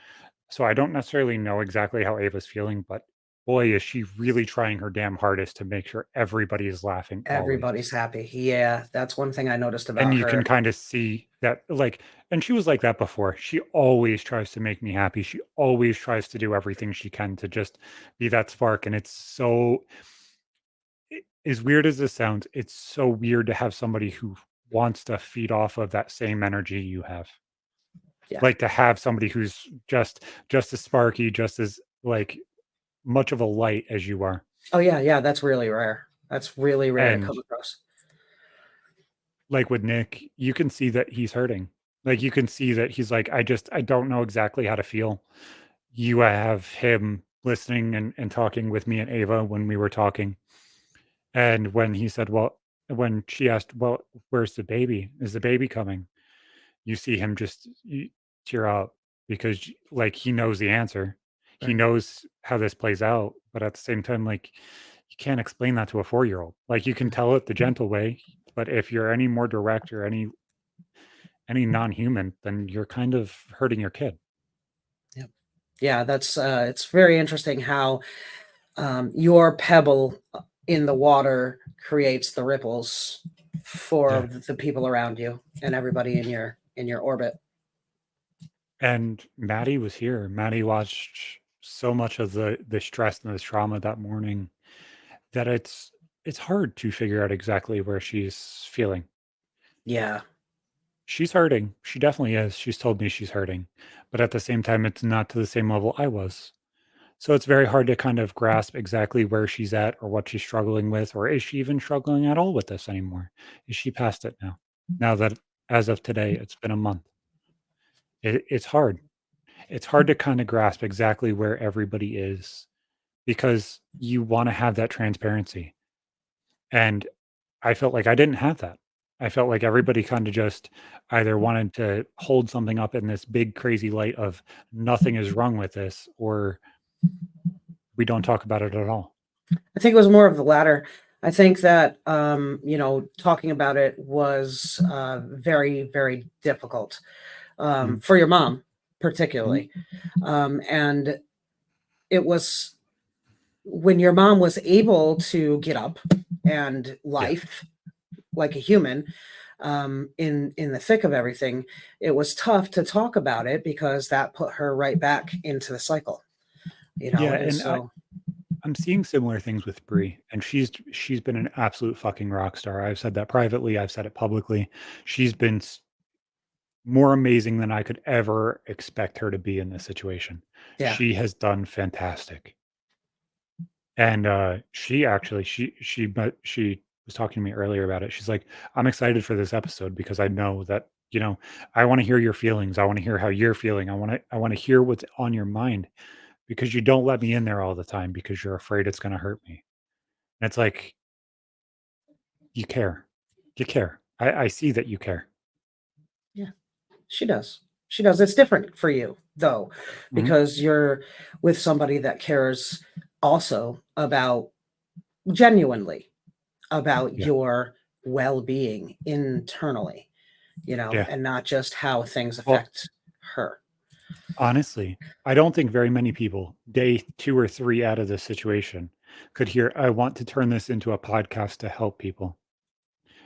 So I don't necessarily know exactly how Ava's feeling, but boy, is she really trying her damn hardest to make sure everybody is laughing always. Everybody's happy. Yeah, that's one thing I noticed And about you can her. kind of see that, like, and she was like that before. She always tries to make me happy. She always tries to do everything she can to just be that spark. And it's so, as weird as this sounds, it's so weird to have somebody who wants to feed off of that same energy you have. Yeah. Like to have somebody who's just as sparky, just as like much of a light as you are. Oh, yeah, yeah, that's really rare. That's really rare to And come across. like with Nick, you can see that he's hurting. Like you can see that he's like, I don't know exactly how to feel. You have him listening and talking with me and Ava when we were talking. And when he said, well, when she asked, well, where's the baby? Is the baby coming? You see him just tear out because like he knows the answer. He Right. knows how this plays out, but at the same time, like you can't explain that to a 4-year-old. Like you can tell it the gentle way, but if you're any more direct or any non-human, then you're kind of hurting your kid. Yep. Yeah, that's, it's very interesting how, your pebble in the water creates the ripples Yeah. for the people around you and everybody in your orbit. And Maddie was here. Maddie watched so much of the stress and the trauma that morning that it's hard to figure out exactly where she's feeling. Yeah. She's hurting. She definitely is. She's told me she's hurting. But at the same time, it's not to the same level I was. So it's very hard to kind of grasp exactly where she's at or what she's struggling with, or is she even struggling at all with this anymore? Is she past it now? Now that as of today, it's been a month. It's hard. It's hard to kind of grasp exactly where everybody is because you want to have that transparency. And I felt like I didn't have that. I felt like everybody kind of just either wanted to hold something up in this big crazy light of nothing is wrong with this, or we don't talk about it at all. I think it was more of the latter. I think that, talking about it was, very, very difficult, Mhm, for your mom, mhm. particularly. And it was when your mom was able to get up and Yeah. life like a human, in the thick of everything, it was tough to talk about it because that put her right back into the cycle, Yeah, and and so I'm seeing similar things with Brie, and she's been an absolute fucking rock star. I've said that privately, I've said it publicly. She's been more amazing than I could ever expect her to be in this situation. yeah, She has done fantastic. And, she actually she was talking to me earlier about it. She's like, "I'm excited for this episode because I know that, I wanna hear your feelings. I wanna hear how you're feeling. I wanna hear what's on your mind because you don't let me in there all the time because you're afraid it's gonna hurt me." And it's like, you care. You care. I see that you care. yeah, she does. She does. It's different for you though, Mhm. because you're with somebody that cares also about genuinely about Yeah. your well-being internally, Yeah. and not just how things Well, affect her. honestly, I don't think very many people, day 2 or 3 out of this situation, could hear, "I want to turn this into a podcast to help people.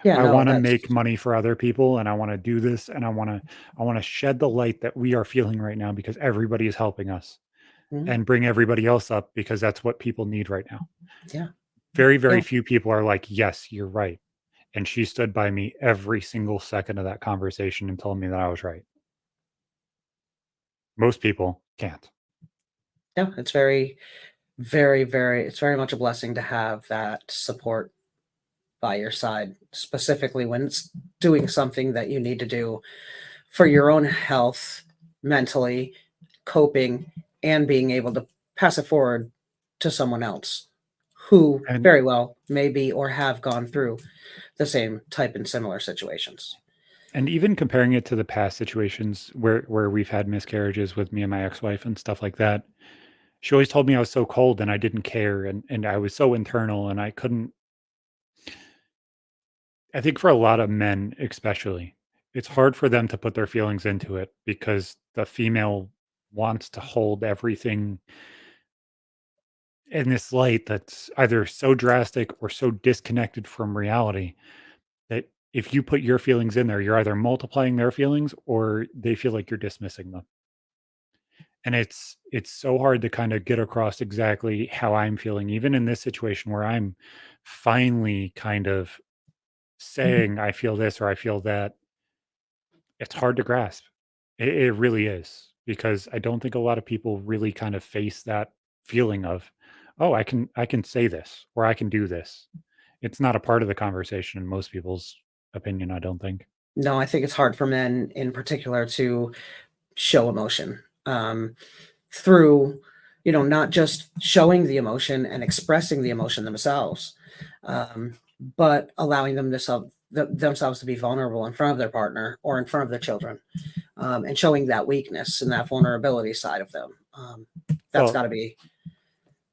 Yeah, I no, wanna that's make money for other people, and I wanna do this, and I wanna shed the light that we are feeling right now because everybody is helping us, mhm, and bring everybody else up because that's what people need right now." yeah, Very, yeah. very few people are like, "Yes, you're right." And she stood by me every single second of that conversation and told me that I was right. Most people can't. Yeah, it's very, very, very it's very much a blessing to have that support by your side, specifically when it's doing something that you need to do for your own health, mentally, coping, and being able to pass it forward to someone else who And very well may be or have gone through the same type and similar situations. And even comparing it to the past situations where we've had miscarriages with me and my ex-wife and stuff like that, she always told me I was so cold and I didn't care and I was so internal and I couldn't. I think for a lot of men especially, it's hard for them to put their feelings into it because the female wants to hold everything in this light that's either so drastic or so disconnected from reality that if you put your feelings in there, you're either multiplying their feelings or they feel like you're dismissing them. And it's so hard to kind of get across exactly how I'm feeling, even in this situation where I'm finally kind of saying I feel this or I feel that. It's hard to grasp. It really is, because I don't think a lot of people really kind of face that feeling of, "Oh, I can say this or I can do this." It's not a part of the conversation in most people's opinion, I don't think. No, I think it's hard for men in particular to show emotion, through, not just showing the emotion and expressing the emotion themselves, um, but allowing themselves to be vulnerable in front of their partner or in front of their children, and showing that weakness and that vulnerability side of them. That's Well, got to be.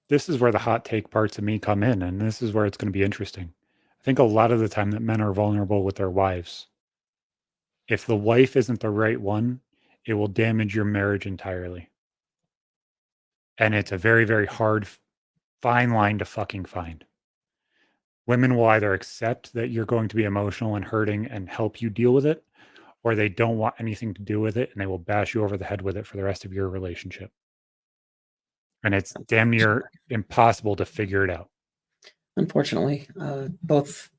this is where the hot take parts of me come in, and this is where it's gonna be interesting. I think a lot of the time that men are vulnerable with their wives. If the wife isn't the right one, it will damage your marriage entirely. And it's a very, very hard, fine line to fucking find. Women will either accept that you're going to be emotional and hurting and help you deal with it, or they don't want anything to do with it and they will bash you over the head with it for the rest of your relationship. And it's damn near impossible to figure it out. Unfortunately, both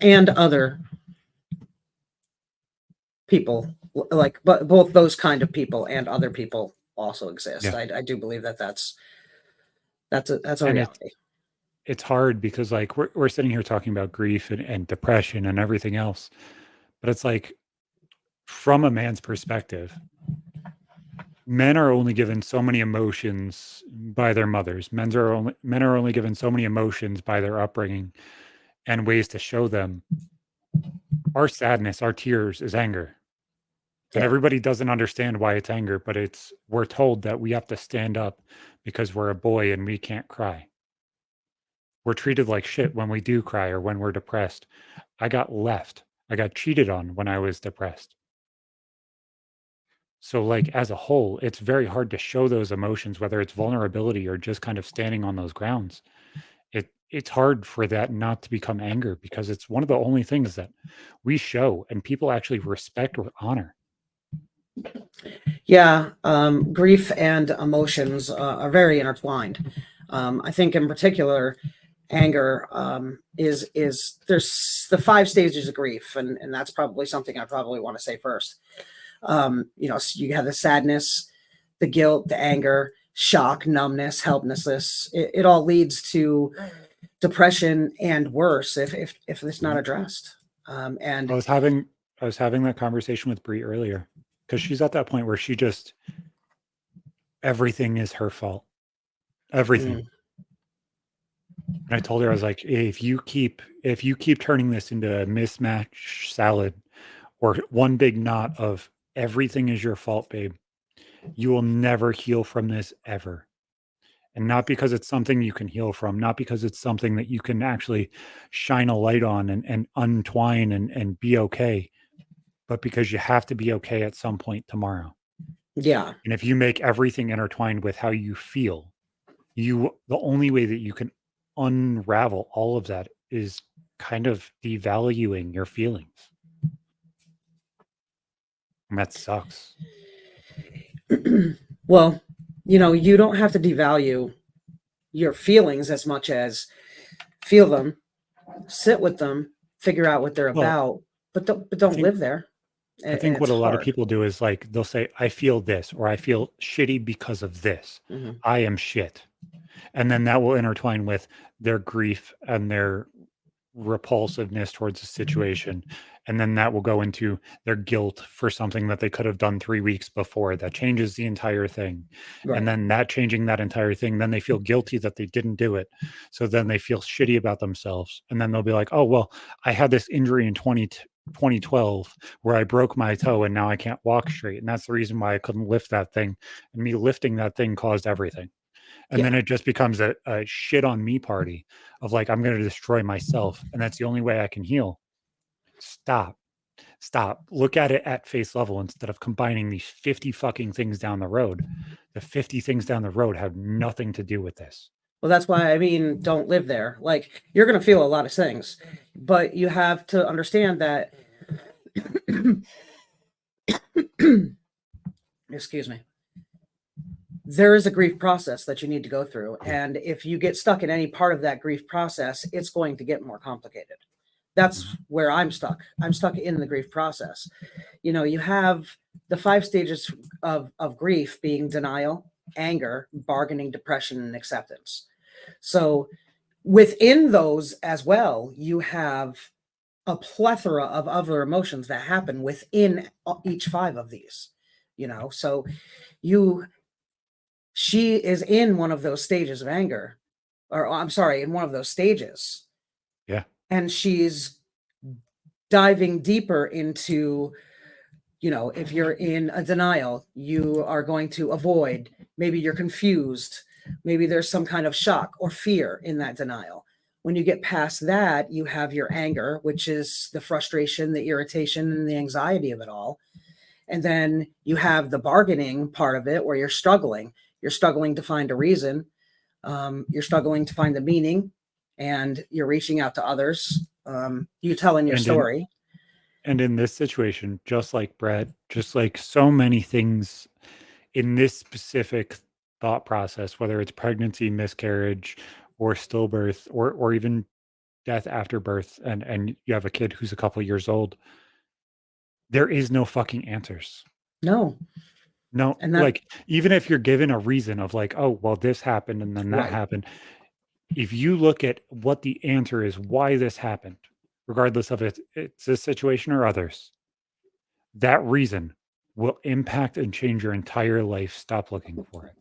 and other people, like, but both those kind of people and other people also exist. Yeah. I do believe that that's a And reality. it's hard because like we're sitting here talking about grief and depression and everything else. But it's like from a man's perspective, men are only given so many emotions by their mothers. Men are only given so many emotions by their upbringing and ways to show them. Our sadness, our tears is anger. And Yeah, everybody doesn't understand why it's anger, but we're told that we have to stand up because we're a boy and we can't cry. We're treated like shit when we do cry or when we're depressed. I got left. I got cheated on when I was depressed. So, like, as a whole, it's very hard to show those emotions, whether it's vulnerability or just kind of standing on those grounds. It's hard for that not to become anger because it's one of the only things that we show and people actually respect or honor. yeah. Grief and emotions are very intertwined. I think, in particular, anger is there's the five stages of grief, and that's probably something I probably want to say first. So you have the sadness, the guilt, the anger, shock, numbness, helplessness. It all leads to depression and worse if it's not Mhm. addressed. I And was having I was having that conversation with Brie earlier because she's at that point where she just everything is her fault. Everything. mm, And I told her, I was like, if you keep turning this into a mismatch salad or one big knot of everything is your fault, babe, you will never heal from this ever. And not because it's something you can heal from, not because it's something that you can actually shine a light on and untwine and be okay, but because you have to be okay at some point tomorrow. yeah, And if you make everything intertwined with how you feel, the only way that you can unravel all of that is kind of devaluing your feelings. And that sucks. well, you don't have to devalue your feelings as much as feel them, sit with them, figure out what they're Well, about, but I don't think live there. I And think what it's a lot of hard. people do is like they'll say, I feel this, or I feel shitty because of this. Hmm. I am shit. And then that will intertwine with their grief and their repulsiveness towards the situation. And then that will go into their guilt for something that they could have done 3 weeks before. That changes the entire thing. And Right. then that changing that entire thing, then they feel guilty that they didn't do it. So then they feel shitty about themselves. And then they'll be like, oh, well, I had this injury in 2012 where I broke my toe and now I can't walk straight. And that's the reason why I couldn't lift that thing. And me lifting that thing caused everything. And then Yeah. it just becomes a shit on me party of like, I'm going to destroy myself. And that's the only way I can heal. Stop. Stop. Look at it at face level instead of combining these 50 fucking things down the road. The 50 things down the road have nothing to do with this. Well, that's why I mean, don't live there. Like, you're going to feel a lot of things, but you have to understand that, excuse me, there is a grief process that you need to go through. And if you get stuck in any part of that grief process, it's going to get more complicated. That's Mhm. where I'm stuck. I'm stuck in the grief process. You know, you have the 5 stages of grief being denial, anger, bargaining, depression, and acceptance. So within those as well, you have a plethora of other emotions that happen within each 5 of these, you know. So you she is in one of those stages of anger, or I'm sorry, in one of those stages, Yeah. and she's diving deeper into, you know, if you're in a denial, you are going to avoid, maybe you're confused, maybe there's some kind of shock or fear in that denial. When you get past that, you have your anger, which is the frustration, the irritation, and the anxiety of it all. And then you have the bargaining part of it where you're struggling. You're struggling to find a reason. You're struggling to find the meaning, and you're reaching out to others. You telling your And in story. this situation, just like Brett, just like so many things in this specific thought process, whether it's pregnancy, miscarriage, or stillbirth, or even death after birth, and you have a kid who's a couple years old, there is no fucking answers. No, No, and that like, even if you're given a reason of like, oh, well, this happened and then that right. happened. If you look at what the answer is, why this happened, regardless of it's this situation or others, that reason will impact and change your entire life. Stop looking for it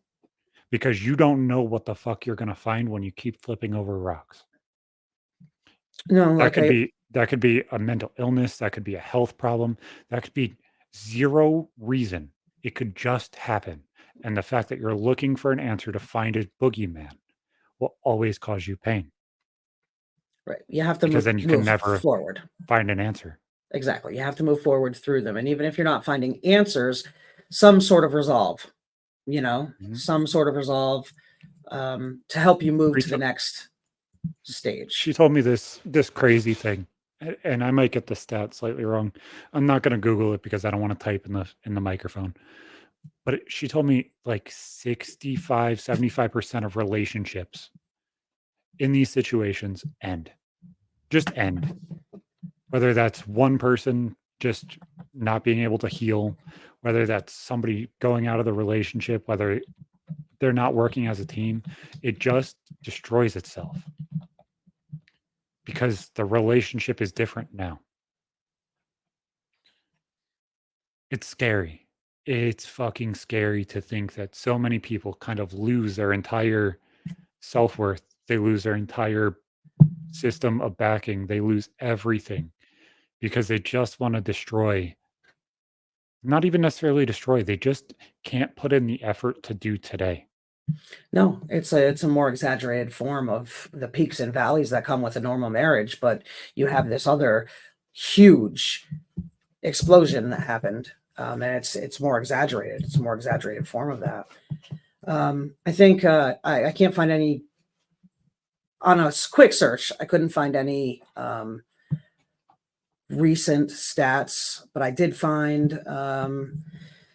because you don't know what the fuck you're going to find when you keep flipping over rocks. No, like I That could be a mental illness, that could be a health problem, that could be zero reason. It could just happen. And the fact that you're looking for an answer to find a boogeyman will always cause you pain right. You have to because then you can move never forward. find an answer. Exactly. You have to move forward through them. And even if you're not finding answers, some sort of resolve, you know, Mhm. some sort of resolve, to help you move She to the to- next she stage. told me this crazy thing, and I might get the stat slightly wrong. I'm not going to Google it because I don't want to type in the microphone. But she told me like 65, 75% of relationships in these situations end, just end. Whether that's one person just not being able to heal, whether that's somebody going out of the relationship, whether they're not working as a team, it just destroys itself because the relationship is different now. It's scary. It's fucking scary to think that so many people kind of lose their entire self worth. They lose their entire system of backing. They lose everything because they just want to destroy, not even necessarily destroy, they just can't put in the effort to do today. No, it's a more exaggerated form of the peaks and valleys that come with a normal marriage, but you have this other huge explosion that happened. And it's more exaggerated. It's a more exaggerated form of that. I think I can't find any on a quick search. I couldn't find any recent stats, but I did find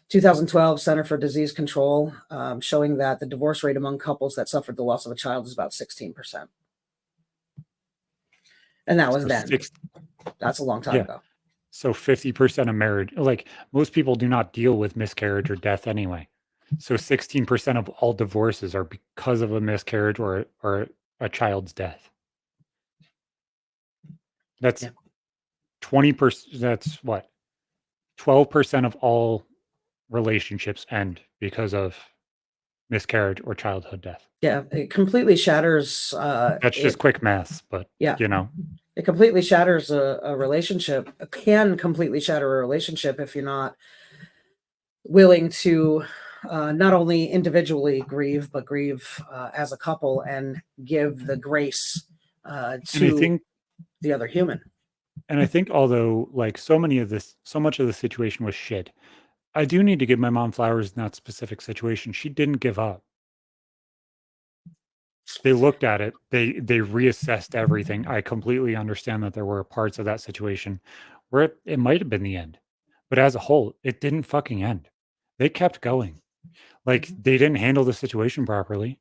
2012 Center for Disease Control showing that the divorce rate among couples that suffered the loss of a child is about 16%. And that was So then. six, That's a long time yeah. ago. So 50% of marriage, like most people do not deal with miscarriage or death anyway. So 16% of all divorces are because of a miscarriage or a child's death. That's Yeah. 20%. That's what? 12% of all relationships end because of miscarriage or childhood death. Yeah. It completely shatters That's just it. quick math, but Yeah. you know, It completely shatters a relationship. It can completely shatter a relationship if you're not willing to not only individually grieve, but grieve as a couple and give the grace and I to think the other human. although like so much of the situation was shit, I do need to give my mom flowers in that specific situation. She didn't give up. They looked at it, they reassessed everything. I completely understand that there were parts of that situation where it might have been the end, but as a whole, it didn't fucking end. They kept going. Like, they didn't handle the situation properly,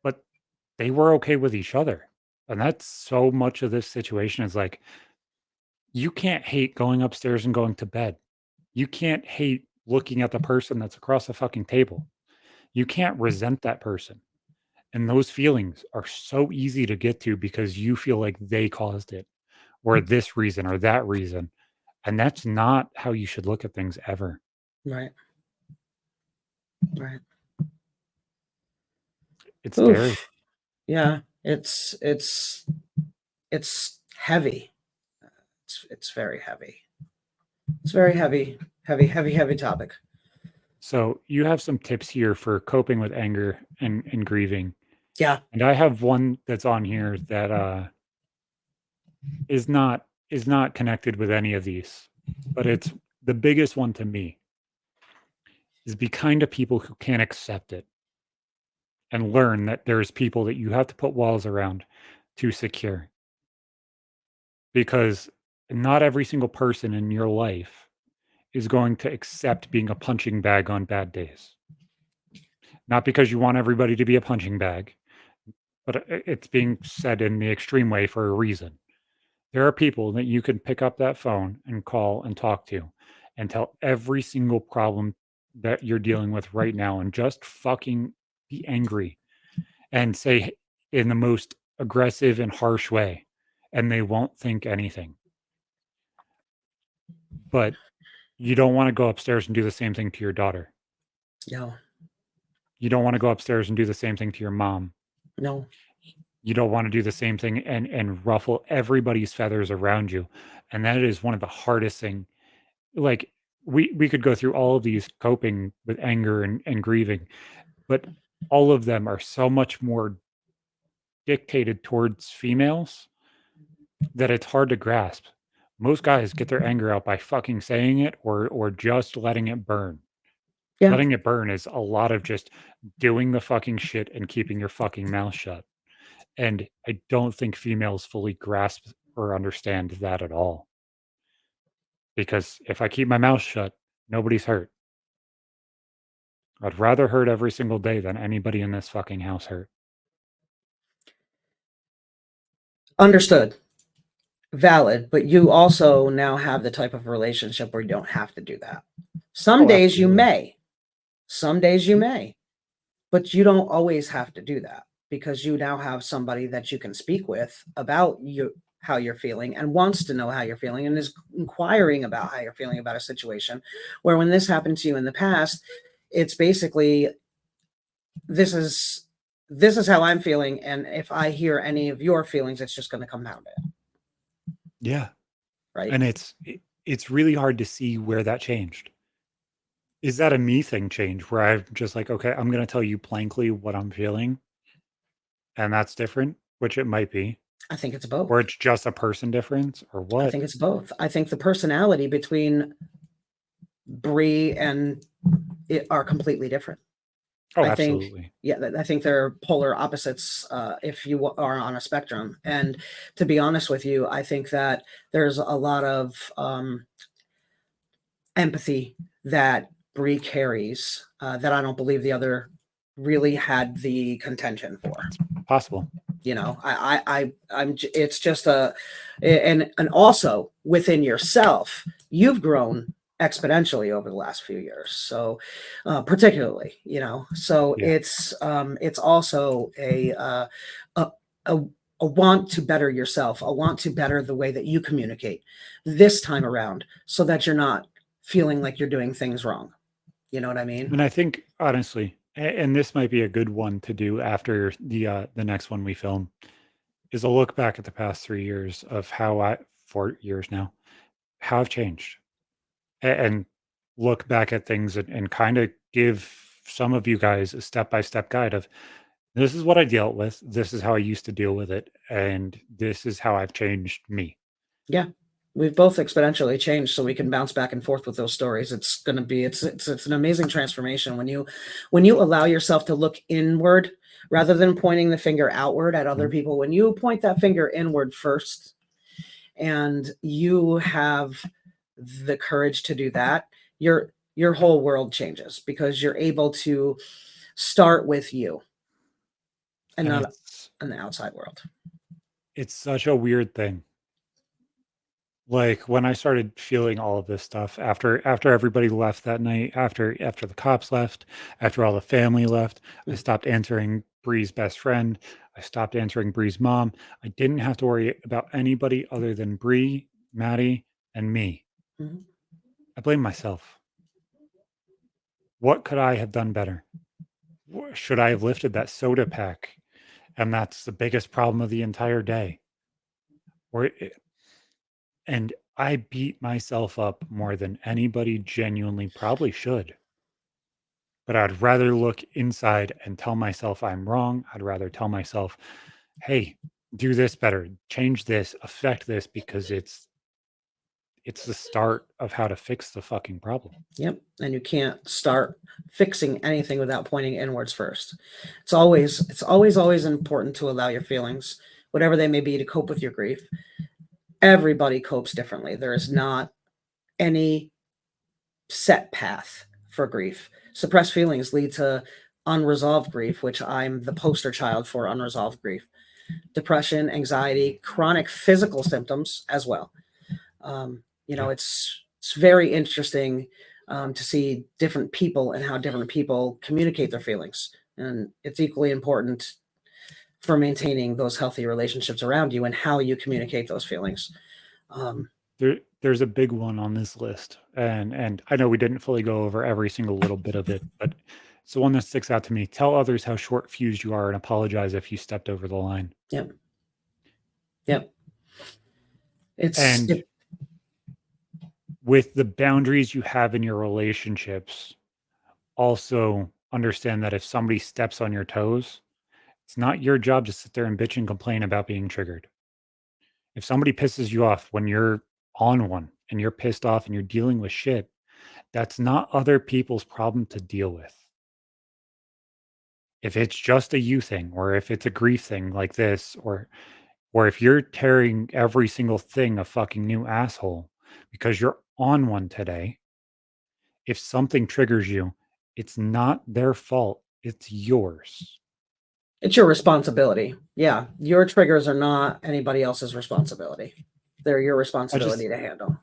but they were okay with each other. And that's so much of this situation is like, you can't hate going upstairs and going to bed. You can't hate looking at the person that's across the fucking table. You can't resent that person. And those feelings are so easy to get to because you feel like they caused it or this reason or that reason. And that's not how you should look at things ever. Right. Right. It's scary. Oof. Yeah. It's heavy. It's very heavy. It's very heavy, heavy topic. So you have some tips here for coping with anger and grieving. Yeah. And I have one that's on here that is not connected with any of these, but it's the biggest one to me is be kind to people who can't accept it and learn that there's people that you have to put walls around to secure because not every single person in your life is going to accept being a punching bag on bad days. Not because you want everybody to be a punching bag, but it's being said in the extreme way for a reason. There are people that you can pick up that phone and call and talk to and tell every single problem that you're dealing with right now and just fucking be angry and say in the most aggressive and harsh way, and they won't think anything. But you don't want to go upstairs and do the same thing to your daughter. No. You don't want to go upstairs and do the same thing to your mom. No. You don't want to do the same thing and ruffle everybody's feathers around you. And that is one of the hardest thing. Like we could go through all of these coping with anger and grieving, but all of them are so much more dictated towards females that it's hard to grasp. Most guys get their anger out by fucking saying it or just letting it burn. Yeah. Letting it burn is a lot of just doing the fucking shit and keeping your fucking mouth shut. And I don't think females fully grasp or understand that at all. Because if I keep my mouth shut, nobody's hurt. I'd rather hurt every single day than anybody in this fucking house hurt. Understood. Valid, but you also now have the type of relationship where you don't have to do that. Some Oh, days you absolutely. may. Some days you may. But you don't always have to do that because you now have somebody that you can speak with about how you're feeling and wants to know how you're feeling and is inquiring about how you're feeling about a situation. Where when this happened to you in the past, it's basically this is how I'm feeling, and if I hear any of your feelings, it's just going to compound it, Yeah. right? And it's really hard to see where that changed. Is that a me thing change where I'm just like, okay, I'm going to tell you blankly what I'm feeling and that's different, which it might be, I think it's both. or it's just a person difference or I what? think it's both. I think the personality between Bree and it are completely different. Oh, I think, absolutely. yeah, I think they're polar opposites if you are on a spectrum. And to be honest with you, I think that there's a lot of empathy that Bree carries that I don't believe the other really had the contention for. Possible. You know, it's just and also within yourself, you've grown exponentially over the last few years. So, particularly, you know, so Yeah. it's also a, a want to better yourself, a want to better the way that you communicate this time around so that you're not feeling like you're doing things wrong. You know what I mean? And I think honestly, and this might be a good one to do after the next one we film, is a look back at the past 3 years of how 4 years now, how I've changed, and look back at things and kind of give some of you guys a step by step guide of this is what I dealt with, this is how I used to deal with it, and this is how I've changed me. Yeah. We've both exponentially changed, so we can bounce back and forth with those stories. It's going to be it's an amazing transformation when you allow yourself to look inward rather than pointing the finger outward at other Mhm. people. When you point that finger inward first and you have the courage to do that, your whole world changes because you're able to start with you and And not in the outside world. it's such a weird thing. Like, when I started feeling all of this stuff after everybody left that night, after the cops left, after all the family left, I Mm, stopped answering Bree's best friend. I stopped answering Bree's mom. I didn't have to worry about anybody other than Bree, Maddie, and me. mhm. I blame myself. What could I have done better? Should I have lifted that soda pack? And that's the biggest problem of the entire day. Or and I beat myself up more than anybody genuinely probably should. But I'd rather look inside and tell myself I'm wrong. I'd rather tell myself, "Hey, do this better, change this, affect this because it's the start of how to fix the fucking problem." Yep. And you can't start fixing anything without pointing inwards first. It's always important to allow your feelings, whatever they may be, to cope with your grief. Everybody copes differently. There is not any set path for grief. Suppressed feelings lead to unresolved grief, which I'm the poster child for unresolved grief. Depression, anxiety, chronic physical symptoms as well. Yeah. It's very interesting to see different people and how different people communicate their feelings, and it's equally important for maintaining those healthy relationships around you and how you communicate those feelings. Um, There's a big one on this list, and I know we didn't fully go over every single little bit of it, but it's the one that sticks out to me. Tell others how short fused you are and apologize if you stepped over the line. yep, yep. It's And it, with the boundaries you have in your relationships, also understand that if somebody steps on your toes, it's not your job to sit there and bitch and complain about being triggered. If somebody pisses you off when you're on one and you're pissed off and you're dealing with shit, that's not other people's problem to deal with. If it's just a you thing, or if it's a grief thing like this, or if you're tearing every single thing a fucking new asshole because you're on one today, if something triggers you, it's not their fault, it's yours. it's your responsibility. Yeah, your triggers are not anybody else's responsibility. They're your I just responsibility to handle.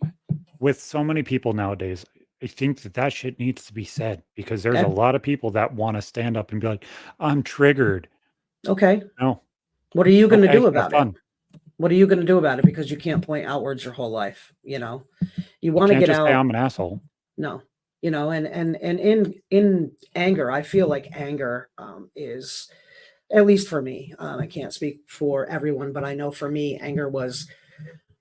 With so many people nowadays, I think that that shit needs to be said because there's a Okay. lot of people that wanna stand up and be like, "I'm triggered." Okay. No. What are you going to Okay, do have about it? fun. What are you going to do about it? Because you can't point outwards your whole life. You You want to can't get just say, out. "I'm an asshole." No, and in anger, I feel like anger is, at least for me. I can't speak for everyone, but I know for me, anger was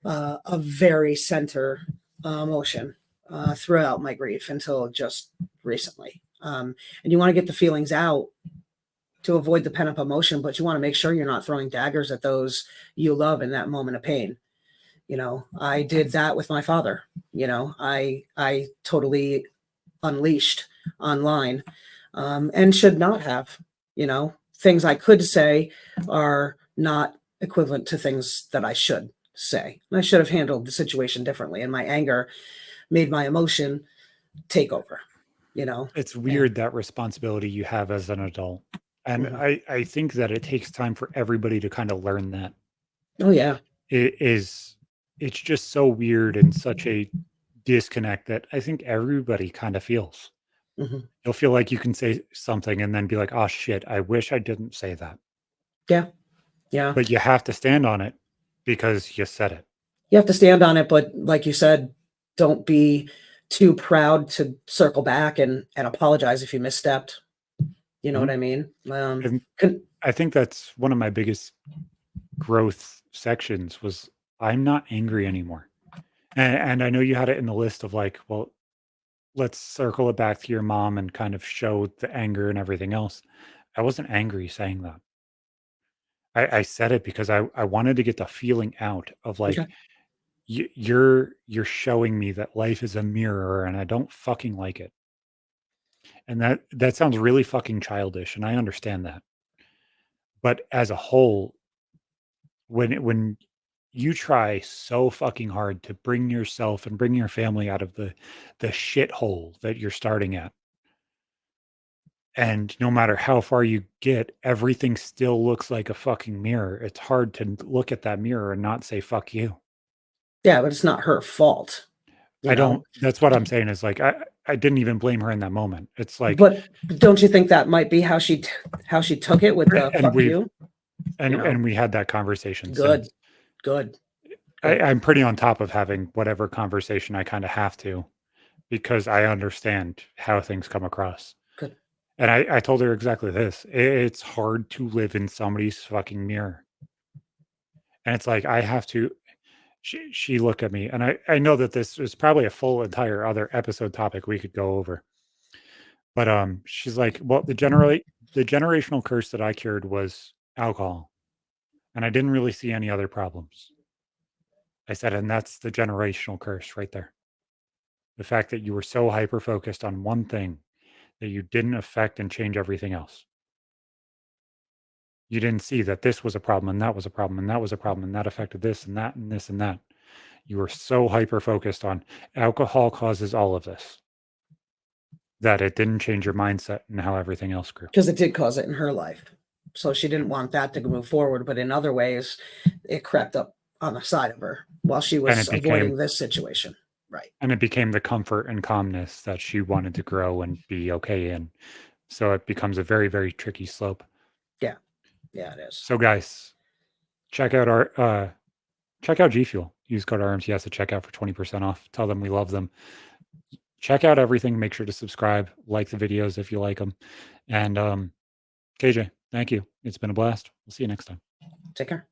a very center emotion throughout my grief until just recently. And you want to get the feelings out to avoid the pent up emotion, but you want to make sure you're not throwing daggers at those you love in that moment of pain. I did that with my father. I totally unleashed online, and should not have. Things I could say are not equivalent to things that I should say. I should have handled the situation differently, and my anger made my emotion take over. You know, It's and weird that responsibility you have as an adult, and mhm. I think that it takes time for everybody to kinda learn that. Oh yeah. It is it's just so weird and such a disconnect that I think everybody kinda feels. Hmm. You'll feel like you can say something and then be like, "Oh, shit, I wish I didn't say that." Yeah, yeah. But you have to stand on it because you said it. You have to stand on it, but like you said, don't be too proud to circle back and apologize if you misstepped. You know what Mhm. I mean? And Con- I think that's one of my biggest growth sections was I'm not angry anymore. And I know you had it in the list of like, well, let's circle it back to your mom and kind of show the anger and everything else. I wasn't angry saying that. I said it because I wanted to get the feeling out of like okay. you're showing me that life is a mirror and I don't fucking like it. And that sounds really fucking childish, and I understand that. But as a whole, when you try so fucking hard to bring yourself and bring your family out of the shithole that you're starting at, and no matter how far you get, everything still looks like a fucking mirror. It's hard to look at that mirror and not say fuck you. Yeah, but it's not her fault, I you know? don't That's what I'm saying is like I didn't even blame her in that moment. It's like But don't you think that might be how she took it with the and fuck we've you? You know? and we had that conversation Good. since. Good. I'm pretty on top of having whatever conversation I kind of have to because I understand how things come across. Good. And I told her exactly this. It's hard to live in somebody's fucking mirror. And it's like I have to she looked at me and I know that this is probably a full entire other episode topic we could go over. But she's like, "Well, the generational curse that I cured was alcohol, and I didn't really see any other problems." I said, "And that's the generational curse right there. The fact that you were so hyper focused on one thing that you didn't affect and change everything else. You didn't see that this was a problem and that was a problem and that was a problem and that affected this and that and this and that. You were so hyper focused on alcohol causes all of this that it didn't change your mindset and how everything else grew." Because it did cause it in her life. So she didn't want that to move forward, but in other ways, it crept up on the side of her while she And was it became avoiding this situation. Right. and it became the comfort and calmness that she wanted to grow and be okay in. So it becomes a very, very tricky slope. Yeah. Yeah, it is. So guys, check out G Fuel. Use code RMTS at checkout for 20% off. Tell them we love them. Check out everything. Make sure to subscribe, like the videos if you like them. And KJ, thank you. It's been a blast. We'll see you next time. Take care.